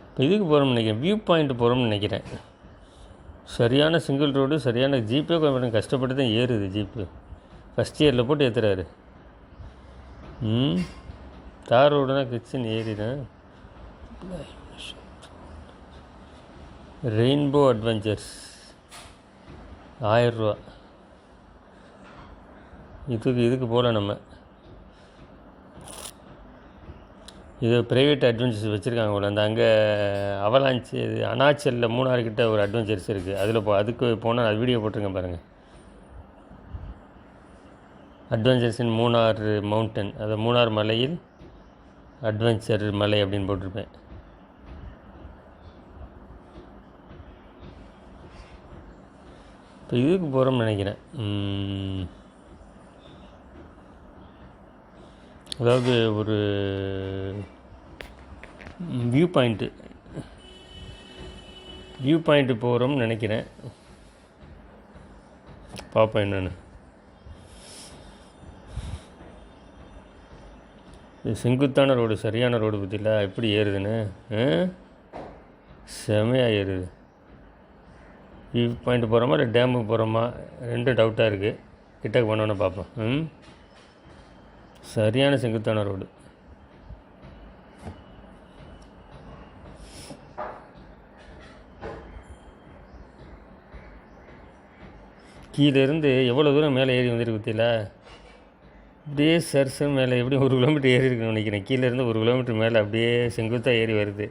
இப்போ இதுக்கு போகிறோம்னு நினைக்கிறேன், வியூ பாயிண்ட் போகிறோம்னு நினைக்கிறேன். சரியான சிங்கிள் ரோடு, சரியான ஜீப்பே கொஞ்சம் கஷ்டப்பட்டு தான் ஏறுது. ஜீப்பு ஃபஸ்ட் இயரில் போட்டு ஏற்றுறாரு. தார் ரோடுனா கிச்சன் ஏறினேன். ரெயின்போ அட்வென்ச்சர்ஸ் 1000 ரூபா. இதுக்கு போகல நம்ம. இது ப்ரைவேட் அட்வென்ச்சர்ஸ் வச்சுருக்காங்க போல். அந்த அங்கே அவலாஞ்சி அனாச்சலில் மூணாறுக்கிட்ட ஒரு அட்வென்ச்சர்ஸ் இருக்குது. அதுக்கு போனால் அது வீடியோ போட்டிருக்கேன் பாருங்கள். அட்வென்ச்சர்ஸ் இன் மூணார் மவுண்டன், அது மூணார் மலையில் அட்வென்ச்சர் மலை அப்படின்னு போட்டிருப்பேன். இப்போ இதுக்கு போகிறோம்னு நினைக்கிறேன். அதாவது ஒரு வியூ பாயிண்ட்டு போகிறோம்னு நினைக்கிறேன். பார்ப்பேன் என்னென்னு. இது செங்குத்தான ரோடு, சரியான ரோடு பற்றில எப்படி ஏறுதுன்னு. செமையாக ஏறுது. வியூ பாயிண்ட் போகிறோமா இல்லை டேமுக்கு போகிறோமா, ரெண்டும் டவுட்டாக இருக்குது. கிட்டக்கு போனோன்னு பார்ப்போம். சரியான செங்குத்தான ரோடு. கீழேருந்து எவ்வளோ தூரம் மேலே ஏறி வந்துருக்கு பற்றியில். அப்படியே சர்சு மேலே எப்படியும் 1 கிலோமீட்டர் ஏறி இருக்குன்னு நினைக்கிறேன். கீழேருந்து 1 கிலோமீட்டர் மேலே அப்படியே செங்குத்தாக ஏறி வருது.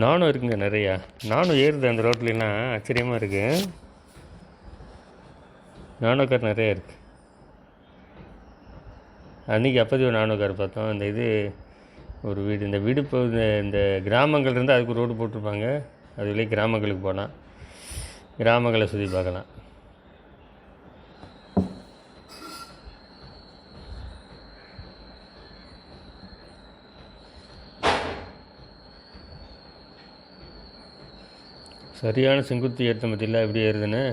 நானும் இருக்குங்க நிறையா. நானும் ஏறுது அந்த ரோட்லாம், ஆச்சரியமாக இருக்குது. நானோ கார் நிறையா இருக்குது. அன்றைக்கி அப்போதைய ஒரு நானோ கார் பார்த்தோம். இந்த ஒரு வீடு, இந்த வீடு இப்போ இந்த கிராமங்கள் இருந்தால் அதுக்கு ரோடு போட்டிருப்பாங்க. அதுலேயே கிராமங்களுக்கு போகலாம், கிராமங்களை சுற்றி பார்க்கலாம். சரியான செங்குத்து ஏற்ற மத்தியில் எப்படி ஏறுதுன்னு.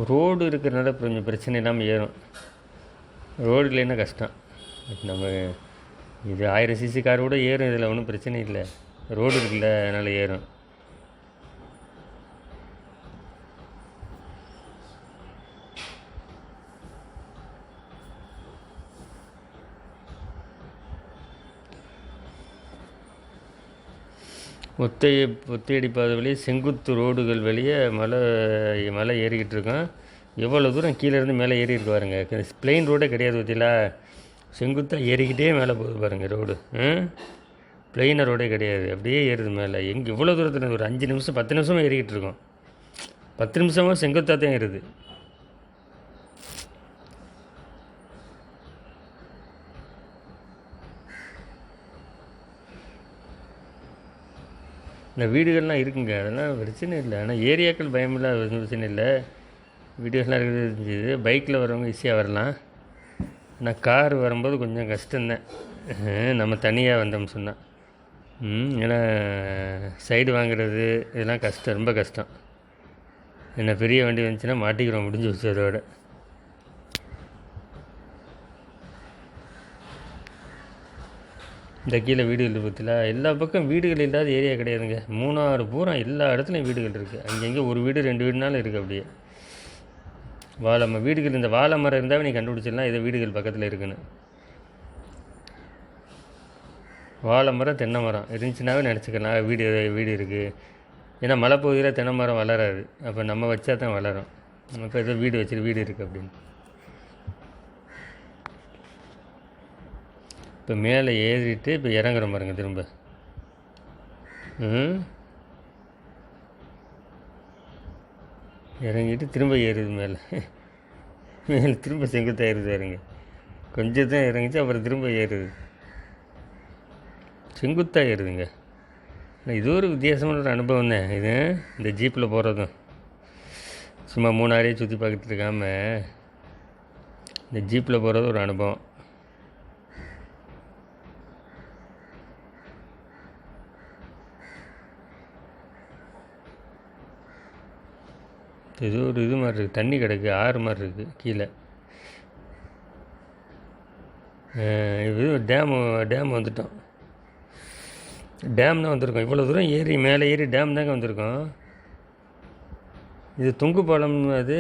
ரோடு இருக்கிறனால கொஞ்சம் பிரச்சனை இல்லாமல் ஏறும். ரோடு இல்லைன்னா கஷ்டம். நம்ம இது 1000 சிசி கார் கூட ஏறும், இதில் ஒன்றும் பிரச்சனை இல்லை. ரோடு இருக்குல்ல, அதனால் ஏறும். ஒத்தையடி பாதை வழியே செங்குத்து ரோடுகள் வெளியே மலை ஏறிக்கிட்டு இருக்கோம். எவ்வளோ தூரம் கீழேருந்து மேலே ஏறி இருக்கு பாருங்க. பிளெயின் ரோடே கிடையாது பற்றிலா, செங்குத்தாக ஏறிக்கிட்டே மேலே போகுது பாருங்கள் ரோடு. பிளெயின ரோடே கிடையாது, அப்படியே ஏறுது மேலே. எங்கே இவ்வளோ தூரத்தில் ஒரு 5 நிமிஷம் 10 நிமிஷமாக ஏறிக்கிட்டு இருக்கோம். 10 நிமிஷமாக செங்குத்தாக தான் ஏறுது. இந்த வீடுகள்லாம் இருக்குங்க, அதெல்லாம் பிரச்சனை இல்லை. ஆனால் ஏரியாக்கள் பயமில்லாத பிரச்சனை இல்லை. வீடுகள்லாம் இருக்கிறது தெரிஞ்சுது. பைக்கில் வரவங்க ஈஸியாக வரலாம். ஆனால் கார் வரும்போது கொஞ்சம் கஷ்டம்தான் நம்ம தனியாக வந்தோம்னு சொன்னால். ஏன்னா சைடு வாங்குறது இதெல்லாம் கஷ்டம், ரொம்ப கஷ்டம். என்ன பெரிய வண்டி வந்துச்சுன்னா மாட்டிக்கிறோம், முடிஞ்சு வச்சு. அதோட இந்த கீழே வீடுகள் பற்றில எல்லா பக்கம் வீடுகள் இல்லாத ஏரியா கிடையாதுங்க. மூணாறு பூரா எல்லா இடத்துலையும் வீடுகள் இருக்குது. அங்கங்கே ஒரு வீடு 2 வீடுனாலும் இருக்குது. அப்படியே வாழை வீடுகள், இந்த வாழை மரம் இருந்தாவே நீ கண்டுபிடிச்சிடலாம் இதை வீடுகள் பக்கத்தில் இருக்குன்னு. வாழை மரம் தென்னை மரம் இருந்துச்சுனாவே நினச்சிக்கலாம் வீடு வீடு இருக்குது. ஏன்னா மழை பகுதியில் தென்னை மரம் வளராது. அப்போ நம்ம வச்சா தான் வளரும். இப்போ ஏதோ வீடு வச்சுட்டு வீடு இருக்குது அப்படின்னு. இப்போ மேலே ஏறிட்டு இப்போ இறங்குற பாருங்க திரும்ப. இறங்கிட்டு திரும்ப ஏறுது மேலே. மேலே திரும்ப செங்குத்தாக ஏறுது பாருங்க. கொஞ்சம் தான் இறங்கிச்சு, அப்புறம் திரும்ப ஏறுது, செங்குத்தாக ஏறுதுங்க. இது ஒரு வித்தியாசமான ஒரு அனுபவம் தான் இது. இந்த ஜீப்பில் போகிறதும் சும்மா மூணாரே சுற்றி பார்த்துட்டு இருக்காமல் இந்த ஜீப்பில் போகிறது ஒரு அனுபவம். ஏதோ ஒரு இது மாதிரி இருக்குது, தண்ணி கிடக்கு, ஆறு மாதிரி இருக்குது கீழே. இது டேம் வந்துட்டோம். டேம் தான் வந்திருக்கோம். இவ்வளோ தூரம் ஏறி மேலே ஏறி டேம் தாங்க வந்திருக்கோம். இது தொங்கு பாலம். அது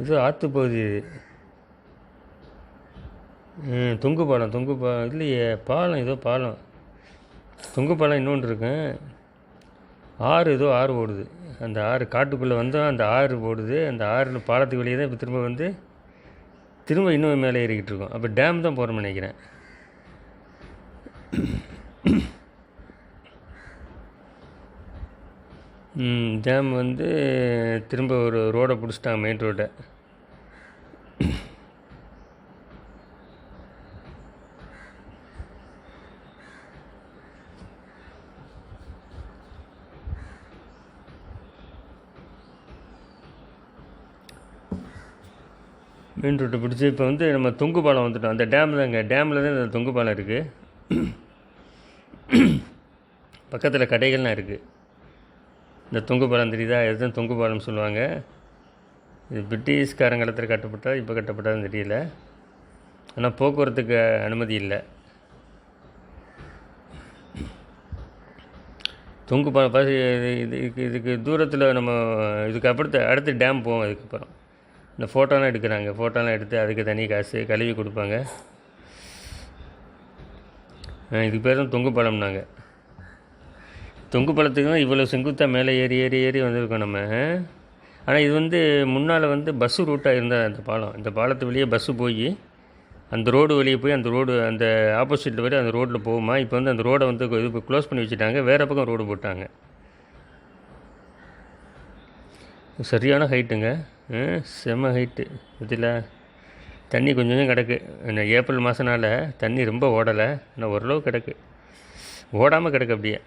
இது ஆற்று பகுதி. தொங்கு பாலம் இல்லையே, பாலம், ஏதோ பாலம், தொங்கு பாலம் இன்னொன்று இருக்கேன். ஆறு ஓடுது. அந்த ஆறு காட்டுக்குள்ளே வந்தோம், அந்த ஆறு ஓடுது. அந்த ஆறு பாலத்துக்கு வெளியே தான் இப்போ திரும்ப இன்னும் மேலே ஏறிக்கிட்டு இருக்கோம். அப்போ டேம் தான் போகிறோம்னு நினைக்கிறேன். டேம் திரும்ப ஒரு ரோடை பிடிச்சிட்டாங்க, மெயின் ரோட்டை. மெயின் ரோட்டை பிடிச்சி இப்போ நம்ம தொங்கு பாலம் வந்துட்டோம். அந்த டேம் தாங்க, டேமில் தான் இந்த தொங்கு பாலம் இருக்குது. பக்கத்தில் கடைகள்லாம் இருக்குது. இந்த தொங்கு பாலம் தெரியுதா? இதுதான் தொங்கு பாலம்னு சொல்லுவாங்க. இது பிரிட்டிஷ்காரங்காலத்தில் கட்டப்பட்டால் இப்போ கட்டப்பட்டாலும் தெரியல. ஆனால் போக்குவரத்துக்கு அனுமதி இல்லை. தொங்கு பாலம் இதுக்கு தூரத்தில் நம்ம இதுக்கு அடுத்து டேம் போவோம். அதுக்கப்புறம் இந்த ஃபோட்டோலாம் எடுக்கிறாங்க. ஃபோட்டோலாம் எடுத்து அதுக்கு தனி காசு கழுவி கொடுப்பாங்க. இதுக்கு பேர் தான் தொங்கு பாலம்னாங்க. தொங்கு பாலத்துக்கு தான் இவ்வளோ செங்குத்தாக மேலே ஏறி வந்திருக்கோம் நம்ம. ஆனால் இது முன்னால் பஸ்ஸு ரூட்டாக இருந்தால் அந்த பாலம், இந்த பாலத்து வழியே பஸ்ஸு போய் அந்த ரோடு வழியே போய் அந்த ஆப்போசிட்டில் வரை அந்த ரோட்டில் போகுமா. இப்போ அந்த ரோடை இது க்ளோஸ் பண்ணி வச்சுட்டாங்க, வேறு பக்கம் ரோடு போட்டாங்க. சரியான ஹைட்டுங்க, செம்ம ஹைட்டு. இதில் தண்ணி கொஞ்சம் கிடக்கு. ஏப்ரல் மாதனால தண்ணி ரொம்ப ஓடலை, ஆனால் ஓரளவு கிடக்கு, ஓடாமல் கிடக்கு அப்படியே.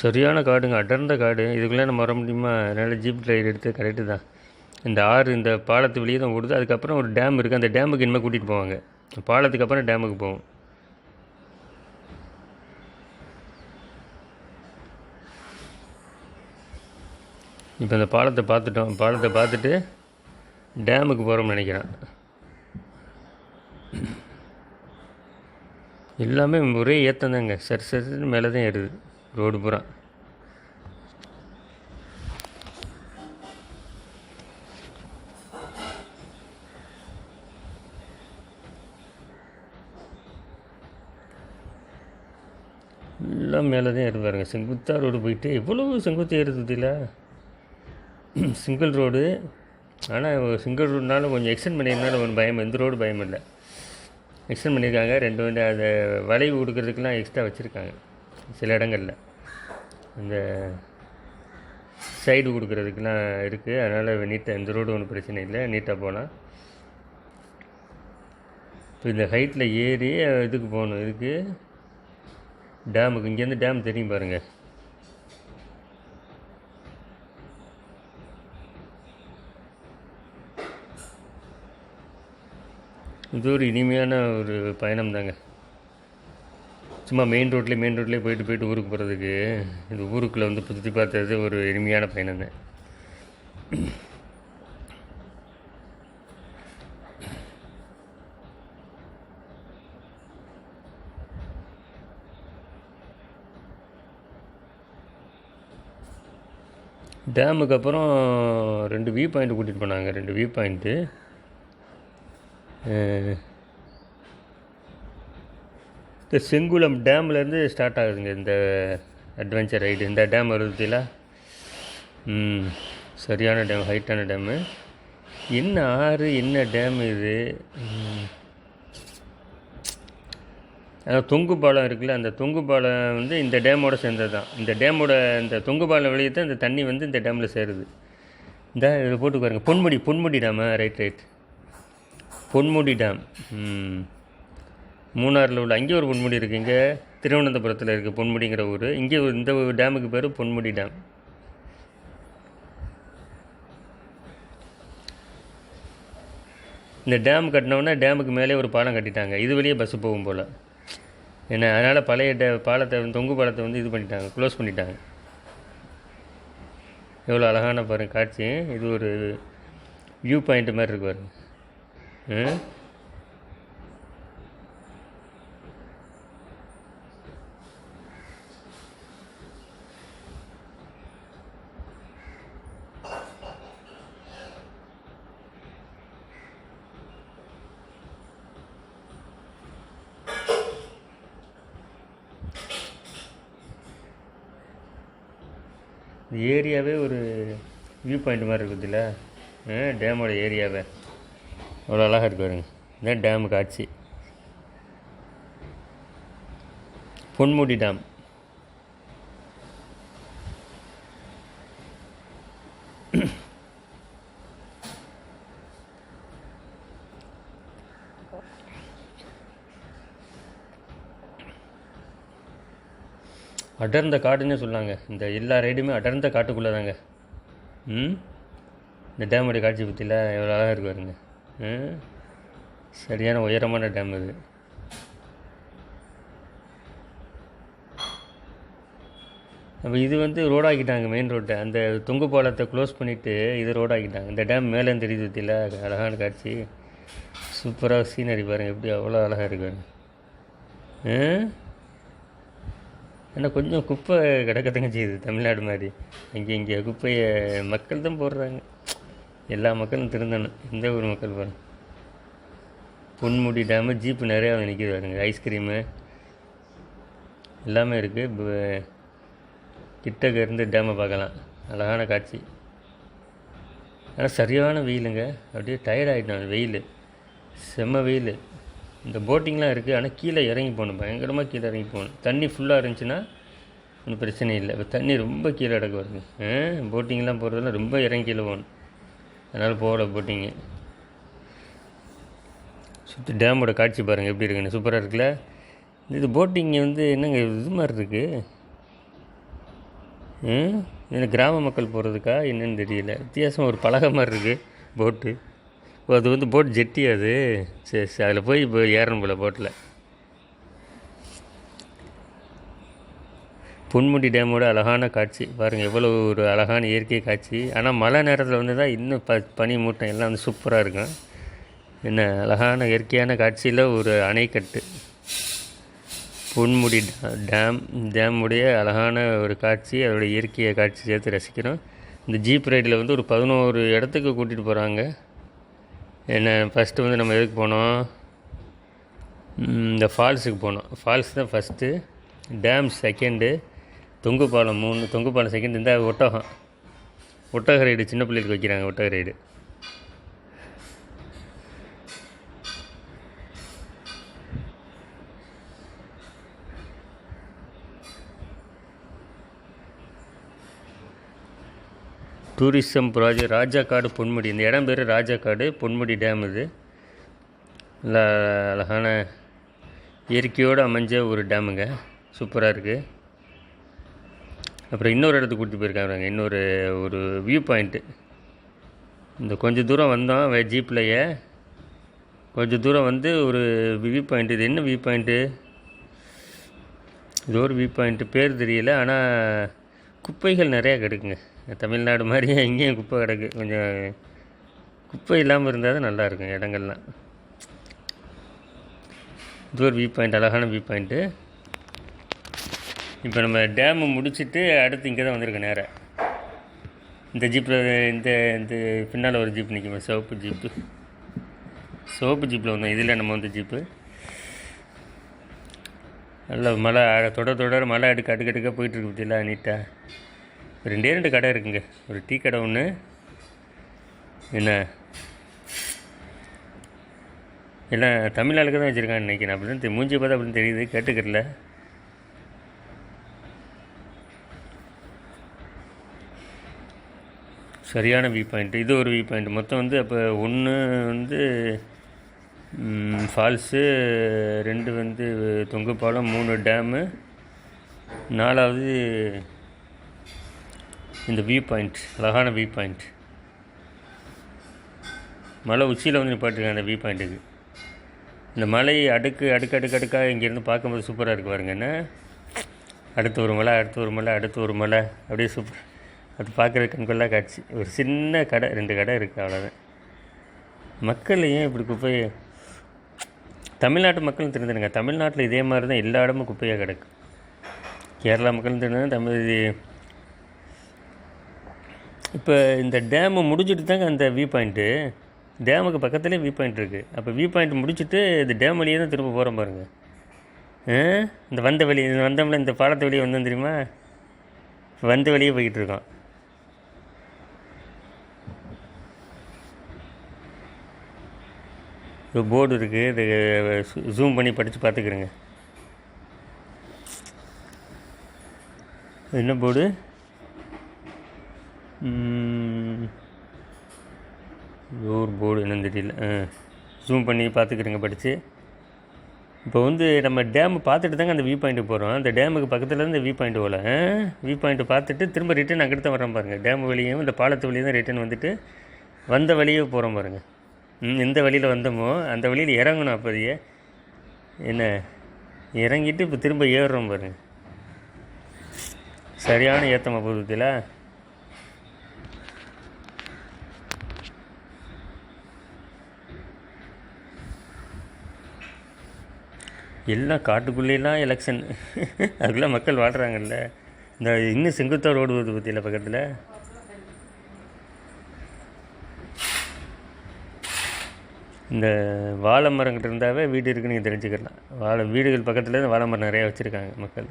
சரியான காடுங்க, அடர்ந்த காடு. இதுக்குள்ளே நம்ம வர முடியுமா? அதனால் ஜீப் ரைடு எடுத்து கரெக்டு தான். இந்த ஆறு இந்த பாலத்து வெளியே தான் ஓடுது. அதுக்கப்புறம் ஒரு டேம் இருக்குது, அந்த டேமுக்கு இனிமேல் கூட்டிகிட்டு போவாங்க. பாலத்துக்கு அப்புறம் டேமுக்கு போவோம். இப்போ இந்த பாலத்தை பார்த்துட்டோம். பாலத்தை பார்த்துட்டு டேமுக்கு போகிறோம்னு நினைக்கிறேன். எல்லாமே ஒரே ஏற்றம் தாங்க, சரி மேலே தான் ஏறுது ரோடு பூரா. எல்லாம் மேலே தான் ஏறு பாருங்க. செங்குத்தாக ரோடு போயிட்டு எவ்வளோ செங்குத்து ஏறுது இல்லை, சிங்கிள் ரோடு. ஆனால் சிங்கிள் ரோடுனாலும் கொஞ்சம் எக்ஸ்டெண்ட் பண்ணியிருந்தாலும் ஒன்றும் பயம், எந்த ரோடு பயம் இல்லை. எக்ஸ்டெண்ட் பண்ணியிருக்காங்க. 2 வண்டி அதை வளைவு கொடுக்கறதுக்கெலாம் எக்ஸ்ட்ரா வச்சுருக்காங்க சில இடங்களில். இந்த சைடு கொடுக்குறதுக்குலாம் இருக்குது. அதனால் நீட்டாக இந்த ரோடு ஒன்றும் பிரச்சனை இல்லை, நீட்டாக போகலாம். இப்போ இந்த ஹைட்டில் ஏறி இதுக்கு போகணும், இதுக்கு டேமுக்கு. இங்கேருந்து டேம் தெரியும் பாருங்கள். இது ஒரு இனிமையான ஒரு பயணம் தாங்க. சும்மா மெயின் ரோட்லேயே போயிட்டு ஊருக்கு போகிறதுக்கு இந்த ஊருக்குள்ளே வந்து சுற்றி பார்த்தது ஒரு இனிமையான பயணம் தான். டேமுக்கு அப்புறம் 2 வியூ பாயிண்ட் கூட்டிகிட்டு போனாங்க. 2 வியூ பாயிண்ட்டு. இந்த செங்குளம் டேம்லேருந்து ஸ்டார்ட் ஆகுதுங்க இந்த அட்வென்ச்சர் ரைடு. இந்த டேம் வருதுல, சரியான டேம், ஹைட்டான டேமு. என்ன ஆறு, என்ன டேம் இது? தொங்கு பாலம் இருக்குல்ல, அந்த தொங்கு பாலம் வந்து இந்த டேமோட சேர்ந்தது தான். இந்த டேமோட இந்த தொங்கு பாலம் வெளியே தான் இந்த தண்ணி வந்து இந்த டேமில் சேருது. இந்த இதை போட்டு பாருங்க, Ponmudi dam. Right, Ponmudi dam. மூணாரில் உள்ள அங்கே ஒரு பொன்முடி இருக்குது. இங்கே திருவனந்தபுரத்தில் இருக்குது பொன்முடிங்கிற ஊர். இங்கே இந்த டேமுக்கு பேர் பொன்முடி டேம். இந்த டேம் கட்டினோன்னா டேமுக்கு மேலே ஒரு பாலம் கட்டிட்டாங்க. இது வழியே பஸ்ஸு போகும் போல். ஏன்னா அதனால் பழைய பாலத்தை, தொங்கு பாலத்தை வந்து இது பண்ணிட்டாங்க, க்ளோஸ் பண்ணிட்டாங்க. எவ்வளோ அழகான பாருங்கள் காட்சி. இது ஒரு வியூ பாயிண்ட் மாதிரி இருக்கு பாருங்க. இந்த ஏரியாவே ஒரு வியூ பாயிண்ட் மாதிரி இருக்குதுல்ல, டேமோட ஏரியாவே அவ்வளோ அழகாக இருக்கு பாருங்க. இதுதான் டேமு காட்சி, பொன்முடி டேம். அடர்ந்த காடுன்னே சொல்லாங்க. இந்த எல்லா ரைடுமே அடர்ந்த காட்டுக்குள்ளே தாங்க. இந்த டேமுடைய காட்சி பற்றியில் எவ்வளோ அழகாக இருக்கு பாருங்க. சரியான உயரமான டேம் இது. அப்போ இது வந்து ரோடாக்கிட்டாங்க, மெயின் ரோட்டை. அந்த தொங்கு பாலத்தை க்ளோஸ் பண்ணிவிட்டு இது ரோடாக்கிட்டாங்க. இந்த டேம் மேலே தெரியுது பற்றியில் அழகான காட்சி. சூப்பராக சீனரி பாருங்கள், எப்படி அவ்வளோ அழகாக இருக்கு பாருங்க. ஏன்னா கொஞ்சம் குப்பை கிடக்கத்தங்க செய்யுது தமிழ்நாடு மாதிரி. இங்கே குப்பையை மக்கள் தான் போடுறாங்க. எல்லா மக்களும் திருந்தணும். எந்த ஊர் மக்கள் பாருங்கள். பொன்முடி டேமு, ஜீப்பு நிறையா நிற்கிது பாருங்க. ஐஸ்கிரீமு எல்லாமே இருக்குது. கிட்டக்க இருந்து டேமை பார்க்கலாம். அழகான காட்சி. ஆனால் சரியான வெயிலுங்க. அப்படியே டயர்ட் ஆகிட்டேன். வெயில், செம்ம வெயில். இந்த போட்டிங்லாம் இருக்குது, ஆனால் கீழே இறங்கி போகணும், பயங்கரமாக கீழே இறங்கி போகணும். தண்ணி ஃபுல்லாக இருந்துச்சுன்னா ஒன்றும் பிரச்சனை இல்லை. இப்போ தண்ணி ரொம்ப கீழே இடக்கு வருது. போட்டிங்லாம் போகிறதெல்லாம் ரொம்ப இறங்கி கீழே போகணும். அதனால் போகல போட்டிங்கு. சுற்றி டேமோட காட்சி பாருங்கள் எப்படி இருக்குன்னு. சூப்பராக இருக்குல்ல. இது போட்டிங்கு வந்து என்னங்க இது மாதிரி இருக்குது. இது கிராம மக்கள் போகிறதுக்கா என்னன்னு தெரியல. வித்தியாசமாக ஒரு பலகை மாதிரி இருக்குது போட்டு. அது வந்து போட் ஜெட்டி. அது சரி, அதில் போய் இப்போ ஏறணும் போல் போட்டில். பொன்முடி டேமோட அழகான காட்சி பாருங்கள், எவ்வளோ ஒரு அழகான இயற்கை காட்சி. ஆனால் மழை நேரத்தில் வந்து தான் இன்னும் பனி மூட்டம் எல்லாம் வந்து சூப்பராக இருக்கும். என்ன அழகான இயற்கையான காட்சியில் ஒரு அணைக்கட்டு, பொன்முடி டேமுடைய அழகான ஒரு காட்சி. அதோடய இயற்கையை காட்சி சேர்த்து ரசிக்கிறோம். இந்த ஜீப் ரைடில் வந்து ஒரு 11 இடத்துக்கு கூட்டிகிட்டு போகிறாங்க. என்ன ஃபஸ்ட்டு வந்து நம்ம எதுக்கு போனோம், இந்த ஃபால்ஸுக்கு போனோம். ஃபால்ஸ் தான் ஃபஸ்ட்டு, டேம் செகண்டு, தொங்கு பாலம் 3, தொங்கு பாலம் செகண்ட். இந்த ஒட்டக ரைடு சின்ன பிள்ளைகளுக்கு வைக்கிறாங்க, ஒட்டக ride. Tourism project Rajakkad Ponmudi. இந்த இடம் பேர் ராஜாக்காடு பொன்முடி டேம். இது நல்லா அழகான இயற்கையோடு அமைஞ்ச ஒரு டேமுங்க. சூப்பராக இருக்குது. அப்புறம் இன்னொரு இடத்துக்கு கூட்டிகிட்டு போயிருக்காங்க. இன்னொரு ஒரு வியூ பாயிண்ட்டு. இந்த கொஞ்சம் தூரம் வந்தோம் ஜீப்லையே. கொஞ்சம் தூரம் வந்து ஒரு வியூ பாயிண்ட். இது என்ன வியூ பாயிண்ட்டு? இது ஒரு வியூ பாயிண்ட்டு பேர் தெரியல. ஆனால் குப்பைகள் நிறையா கிடக்குங்க. தமிழ்நாடு மாதிரியே இங்கேயும் குப்பை கிடக்கு. கொஞ்சம் குப்பை இல்லாமல் இருந்தால் தான் நல்லாயிருக்கும் இடங்கள்லாம். இது ஒரு வியூ பாயிண்ட், அழகான வியூ பாயிண்ட்டு. இப்போ நம்ம டேமு முடிச்சுட்டு அடுத்து இங்கே தான் வந்திருக்கோம் நேராக. இந்த ஜீப்பில் இந்த இந்த பின்னால் ஒரு ஜீப் நிற்குமா, சிவப்பு ஜீப்பில் வந்தோம். இதில் நம்ம வந்து ஜீப்பு நல்லா மழை தொடர மழை அடுக்கடுக்காக போயிட்டுருக்கு. பற்றியில நீட்டாக 2 கடை இருக்குங்க. ஒரு டீ கடை ஒன்று, என்ன எல்லாம் தமிழ் ஆளுக்கு தான் வச்சுருக்கான்னு நினைக்கிறேன். அப்படி தான் மூஞ்சி பார்த்தா அப்படின்னு தெரியுது, கேட்டுக்கல. சரியான வியூ பாயிண்ட்டு. இது ஒரு வியூ பாயிண்ட். மொத்தம் வந்து அப்போ 1 வந்து ஃபால்ஸு, 2 வந்து தொங்கு பாலம், 3 டேமு, 4வது இந்த வியூ பாயிண்ட், அழகான வியூ பாயிண்ட். மலை உச்சியில் வந்து நிப்பாட்டிருக்காங்க அந்த வியூ பாயிண்ட்டுக்கு. இந்த மலை அடுக்காக இங்கேருந்து பார்க்கும்போது சூப்பராக இருக்குது பாருங்க. என்ன அடுத்து ஒரு மலை அப்படியே சூப்பர். அது பார்க்குற கண்கொள்ளா காட்சி. ஒரு சின்ன கடை, 2 கடை இருக்குது, அவ்வளோதான். மக்கள் ஏன் இப்படி குப்பையை, தமிழ்நாட்டு மக்களும் தெரிஞ்சுடுங்க. தமிழ்நாட்டில் இதே மாதிரி தான் எல்லா இடமும் குப்பையாக கிடக்கு. கேரளா மக்களும் தெரிஞ்சு இப்போ இந்த டேமு முடிச்சுட்டு தாங்க அந்த வியூ பாயிண்ட்டு. டேமுக்கு பக்கத்துலேயே வியூ பாயிண்ட் இருக்குது. அப்போ வியூ பாயிண்ட் முடிச்சுட்டு இந்த டேம் வழியே தான் திரும்ப போகிறோம் பாருங்கள். இந்த வந்தோம்ல, இந்த பாலத்து வழியே வந்தோம் தெரியுமா, வந்த வழியே போய்கிட்டு இருக்கோம். போர்டு இருக்குது, இது ஜூம் பண்ணி படித்து பார்த்துக்கிறேங்க. என்ன போர்டு? ஒரு போர்டு என்னன்னு தெரியல. ஜூம் பண்ணி பார்த்துக்கிறேங்க படித்து. இப்போ வந்து நம்ம டேமு பார்த்துட்டு தாங்க அந்த வியூ பாயிண்ட்டுக்கு போகிறோம். அந்த டேமுக்கு பக்கத்தில் இந்த வியூ பாயிண்ட் போல். வியூ பாயிண்ட்டு பார்த்துட்டு திரும்ப ரிட்டன் அங்கிட்டு தான் வரோம் பாருங்கள். டேமு வழியும் இந்த பாலத்து வழியும் தான் ரிட்டன் வந்துட்டு வந்த வழியே போகிறோம் பாருங்கள். எந்த வழியில் வந்தோமோ அந்த வழியில் இறங்கணும். அப்போதையே என்ன இறங்கிட்டு இப்போ திரும்ப ஏறுறோம் பாருங்கள். சரியான ஏற்றமா போகுதுல. எல்லாம் காட்டுக்குள்ளேலாம் எலெக்ஷன். அதுக்குள்ளே மக்கள் வாழ்கிறாங்கல்ல. இந்த இன்னும் செங்குத்தாக ரோடு வருது பற்றியில் பக்கத்தில். இந்த வாழை மரங்கிட்ட இருந்தாவே வீடு இருக்குன்னு நீங்கள் தெரிஞ்சுக்கலாம். வீடுகள் பக்கத்தில் வாழை மரம் நிறையா வச்சுருக்காங்க மக்கள்.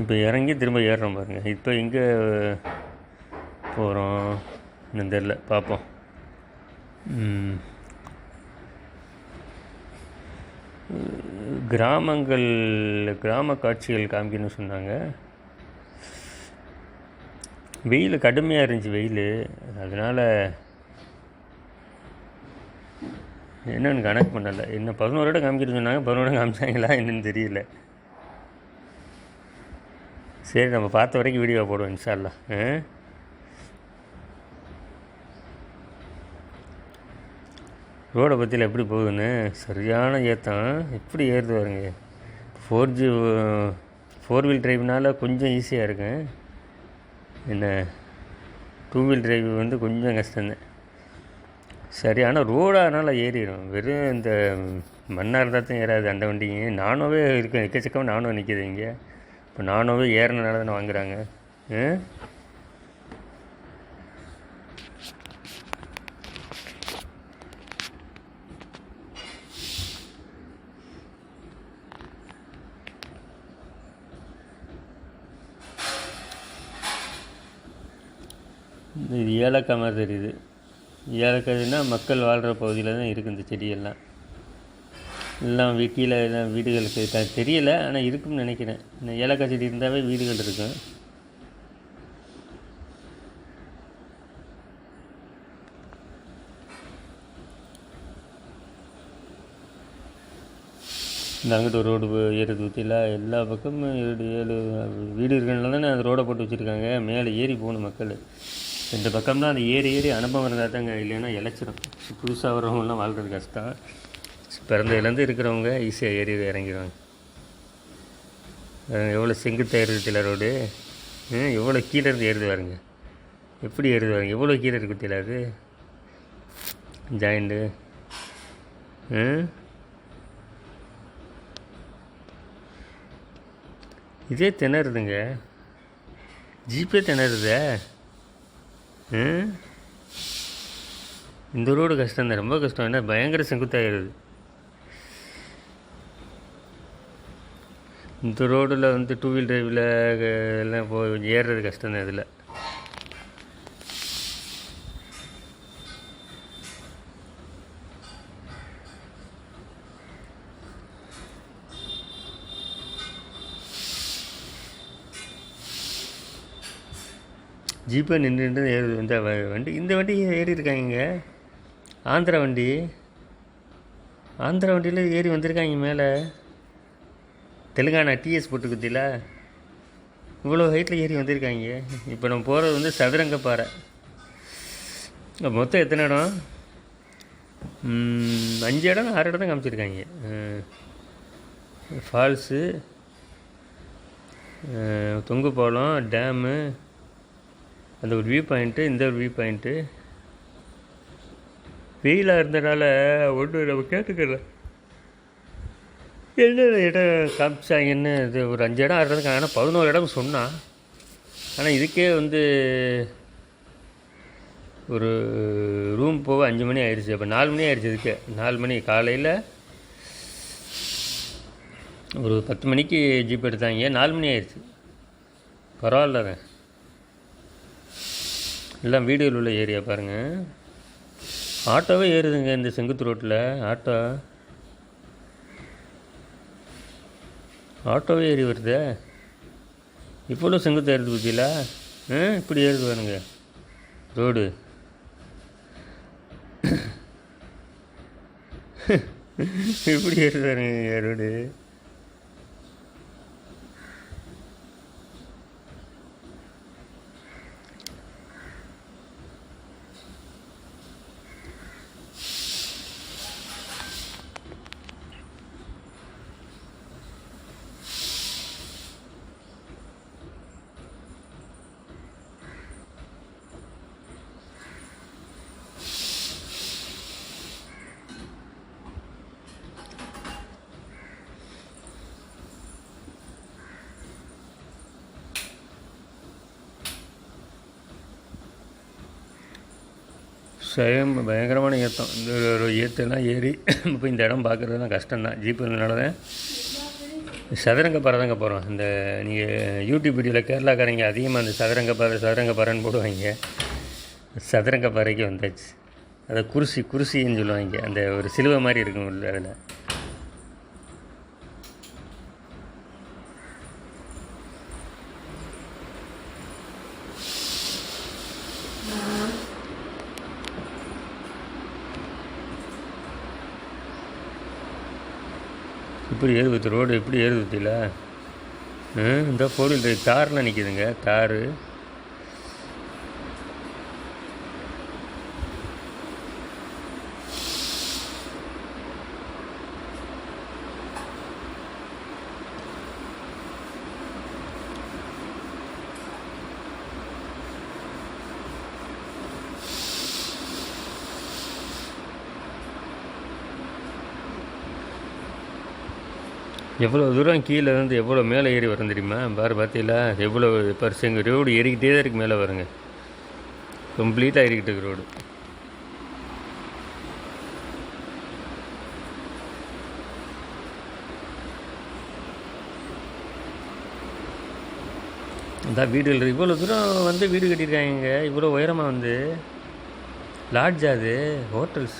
இப்போ இறங்கி திரும்ப ஏறுறோம் பாருங்கள். இப்போ எங்கே போகிறோம் இன்னும் தெரில, பார்ப்போம். கிராம காட்சிகள் காமிக்கணும்னு சொன்னாங்க. வெயில் கடுமையாக இருந்துச்சு, வெயில். அதனால் என்னென்னு கணக்கு பண்ணலை. என்ன 11 இடம் காமிக்கிட்டு சொன்னாங்க. 11 இடம் காமிச்சாங்களா என்னன்னு தெரியல. சரி, நம்ம பார்த்த வரைக்கும் வீடியோ போடுவோம் இன்ஷா அல்லாஹ். ரோடை பற்றியில் எப்படி போகுதுன்னு சரியான ஏற்றம். எப்படி ஏறுது பாருங்க. 4 வீல் டிரைவ்னால் கொஞ்சம் ஈஸியாக இருக்கும். என்ன 2 வீல் டிரைவ் வந்து கொஞ்சம் கஷ்டம்தான். சரியான ரோடானால் ஏறிடும். வெறும் இந்த மண்ணாக இருந்தால் தான் ஏறாது அந்த வண்டிங்க. நானோவே இருக்கேன், எக்கச்சக்கமாக நானோ நிற்கிது இங்கே. இப்போ நானோவே ஏறினால தானே வாங்குகிறாங்க. இது ஏலக்காய் மாதிரி தெரியுது. ஏலக்காய்னா மக்கள் வாழ்கிற பகுதியில் தான் இருக்குது இந்த செடியெல்லாம். எல்லாம் கீழே எல்லாம் வீடுகளுக்கு தெரியலை, ஆனால் இருக்குன்னு நினைக்கிறேன். இந்த ஏலக்காய் செடி இருந்தாவே வீடுகள் இருக்கும். இந்த அங்கிட்ட ஒரு ரோடு ஏறுது ஊற்றில எல்லா பக்கமும் 7 வீடு இருக்கிறனால தானே அந்த ரோடை போட்டு வச்சுருக்காங்க. மேலே ஏறி போகணும் மக்கள். 2 பக்கம்லாம் அந்த ஏறி அனுபவம் இருந்தால் தாங்க, இல்லைன்னா இழைச்சிடும். புதுசாக வரவங்களாம் வாழ்கிறது கஷ்டம். பிறந்ததுலேருந்து இருக்கிறவங்க ஈஸியாக ஏறி இறங்கிடுவாங்க. எவ்வளோ செங்குத்தாக ஏறுதுல ரோடு, எவ்வளோ கீழே இருந்து ஏறுது பாருங்க. எப்படி ஏறுது பாருங்க, எவ்வளோ கீழே இருக்குதுல அது ஜாயிண்ட்டு. இதே திணறுதுங்க, ஜீப்பே திணறுதே. இந்த ரோடு கஷ்டம் தான், ரொம்ப கஷ்டம். ஏன்னா பயங்கர செங்குத்தாகிடுது. இந்த ரோடில் வந்து 2 வீல் டிரைவில் எல்லாம் ஏறுறது கஷ்டம் தான். இதில் ஜீப்பை நின்று ஏறுது. இந்த வண்டி ஏறி இருக்காங்க. ஆந்திரா வண்டியில் ஏறி வந்திருக்காங்க மேலே. தெலுங்கானா டிஎஸ் போட்டுக்குத்தில இவ்வளோ ஹைட்டில் ஏறி வந்திருக்காங்க. இப்போ நம்ம போகிறது வந்து சதுரங்கப்பாறை. மொத்தம் எத்தனை இடம்? 5 இடம் 6 இடம் தான் காமிச்சிருக்காங்க. ஃபால்ஸு, தொங்கு பாலம், டேமு, அந்த ஒரு வியூ பாயிண்ட்டு, இந்த ஒரு வியூ பாயிண்ட்டு. வெயிலாக இருந்தனால ஒன்று நம்ம கேட்டுக்கல என்ன இடம் காமிச்சாங்கன்னு. இது ஒரு 5 இடம் 6 இடம், ஆனால் 11 இடம் சொன்னான். ஆனால் இதுக்கே வந்து ஒரு ரூம் போக 5 மணி ஆயிடுச்சு. அப்போ 4 மணி ஆயிடுச்சு. இதுக்கே 4 மணி காலையில் ஒரு 10 மணிக்கு ஜீப் எடுத்தாங்க. 4 மணி ஆயிடுச்சு. பரவாயில்லங்க. எல்லாம் வீடுகள் உள்ள ஏரியா பாருங்கள். ஆட்டோவே ஏறுதுங்க இந்த செங்குத்து ரோட்டில். ஆட்டோவே ஏறி வருது. இவ்வளோ செங்குத்து ஏறுது பற்றியில. இப்படி ஏறுது பாருங்க ரோடு. இப்படி ஏறுது பாருங்க ரோடு. பயங்கரமான ஏற்றம். இந்த ஒரு ஏற்றெல்லாம் ஏறி இப்போ இந்த இடம் பார்க்குறதுலாம் கஷ்டம்தான். ஜீப்புனால தான் சதுரங்கப்பாறை தாங்க போகிறோம். இந்த நீங்கள் யூடியூப் வீடியோவில் கேரளாக்காரங்க அதிகமாக அந்த சதுரங்கப்பாறைன்னு போடுவாங்க. சதுரங்கப்பாறைக்கு வந்தாச்சு. அதை குருசின்னு சொல்லுவாங்க. அந்த ஒரு சிலுவை மாதிரி இருக்கும் உள்ள. அதில் இப்படி ஏறுது ரோடு. எப்படி ஏறுதுல இந்த 4 வீல் டிரைவ் தார்லாம் நிற்கிதுங்க. தார் எவ்வளோ தூரம் கீழே இருந்து எவ்வளோ மேலே ஏறி வரும் தெரியுமா? பார்த்தீங்களா எவ்வளோ பர்சங்க ரோடு ஏறிக்கிட்டே தான் இருக்குது. மேலே வருங்க, கம்ப்ளீட்டாக ஏறிக்கிட்டு இருக்கு ரோடு. அதான் வீடுகள் இவ்வளோ தூரம் வந்து வீடு கட்டியிருக்காங்க, இவ்வளோ உயரமாக வந்து லாட்ஜா அது, ஹோட்டல்ஸ்,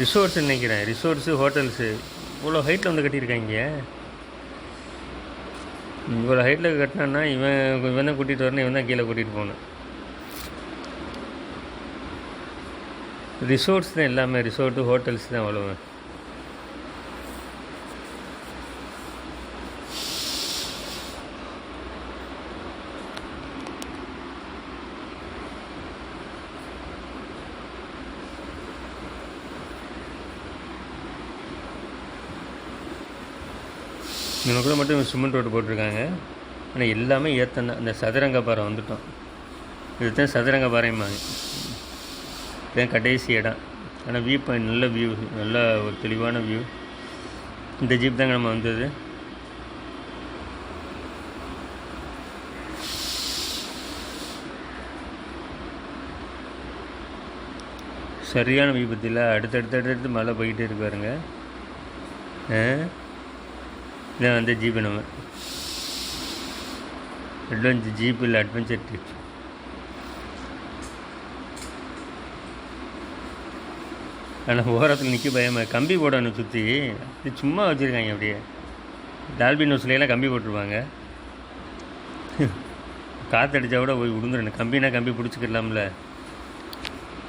ரிசோர்ட்ஸ் நினைக்கிறேன், ரிசோர்ட்ஸு ஹோட்டல்ஸு இவ்வளோ ஹைட்டில் வந்து கட்டியிருக்காங்க. இவ்வளோ ஹைட்டில் கட்டினான்னா இவன் தான் கூட்டிகிட்டு வரணும், இவன் தான் கீழே கூட்டிகிட்டு போகணும். ரிசோர்ட்ஸ் தான் எல்லாமே, ரிசோர்ட்டு ஹோட்டல்ஸ் தான் அவ்வளோ. இவனுக்குள்ள மட்டும் சிமெண்ட் ரோடு போட்டிருக்காங்க. ஆனால் எல்லாமே ஏற்றம் தான். இந்த சதுரங்க பாறை வந்துட்டோம். இதுதான் சதுரங்க பாறைம்பாங்க. இதுதான் கடைசி இடம். ஆனால் வியூ பாயிண்ட் நல்ல வியூ, நல்ல ஒரு தெளிவான வியூ. இந்த ஜீப் தாங்க நம்ம வந்தது. சரியான விபத்தில் அடுத்தடுத்து மழை போய்கிட்டே இருக்காருங்க. இதான் வந்து ஜீப்பு நம்ம அட்வென்ச்சர் ஜீப் இல்லை, அட்வென்ச்சர் ட்ரிப். ஆனால் ஓரத்தில் நிற்க பயமாக கம்பி போடணும் சுற்றி. இது சும்மா வச்சுருக்காங்க அப்படியே. டால்பின் ஹவுஸ்லாம் கம்பி போட்டுருவாங்க. காற்றடிச்சா கூட போய் விழுந்துடணும். கம்பினா கம்பி பிடிச்சிக்கலாம்ல,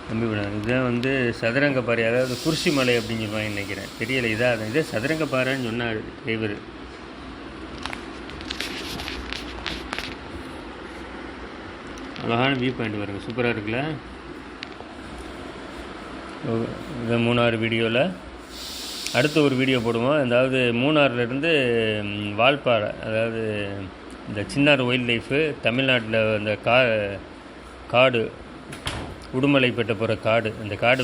கம்பி போடணும். இதுதான் வந்து சதுரங்க பாறை, அதாவது குர்சி மலை அப்படின்னு சொல்லுவாங்க நினைக்கிறேன், தெரியலை. இதே சதுரங்க பாறைன்னு சொன்னார் டிரைவர். அழகான வியூ பாயிண்ட் வருங்க, சூப்பராக இருக்குல்ல. இந்த மூணாறு வீடியோவில் அடுத்த ஒரு வீடியோ போடுவோம். அதாவது மூணாறுலேருந்து வால்பாறை, அதாவது இந்த சின்னார் வைல்ட் லைஃபு, தமிழ்நாட்டில் அந்த காடு உடுமலைப்பேட்டை போகிற காடு, அந்த காடு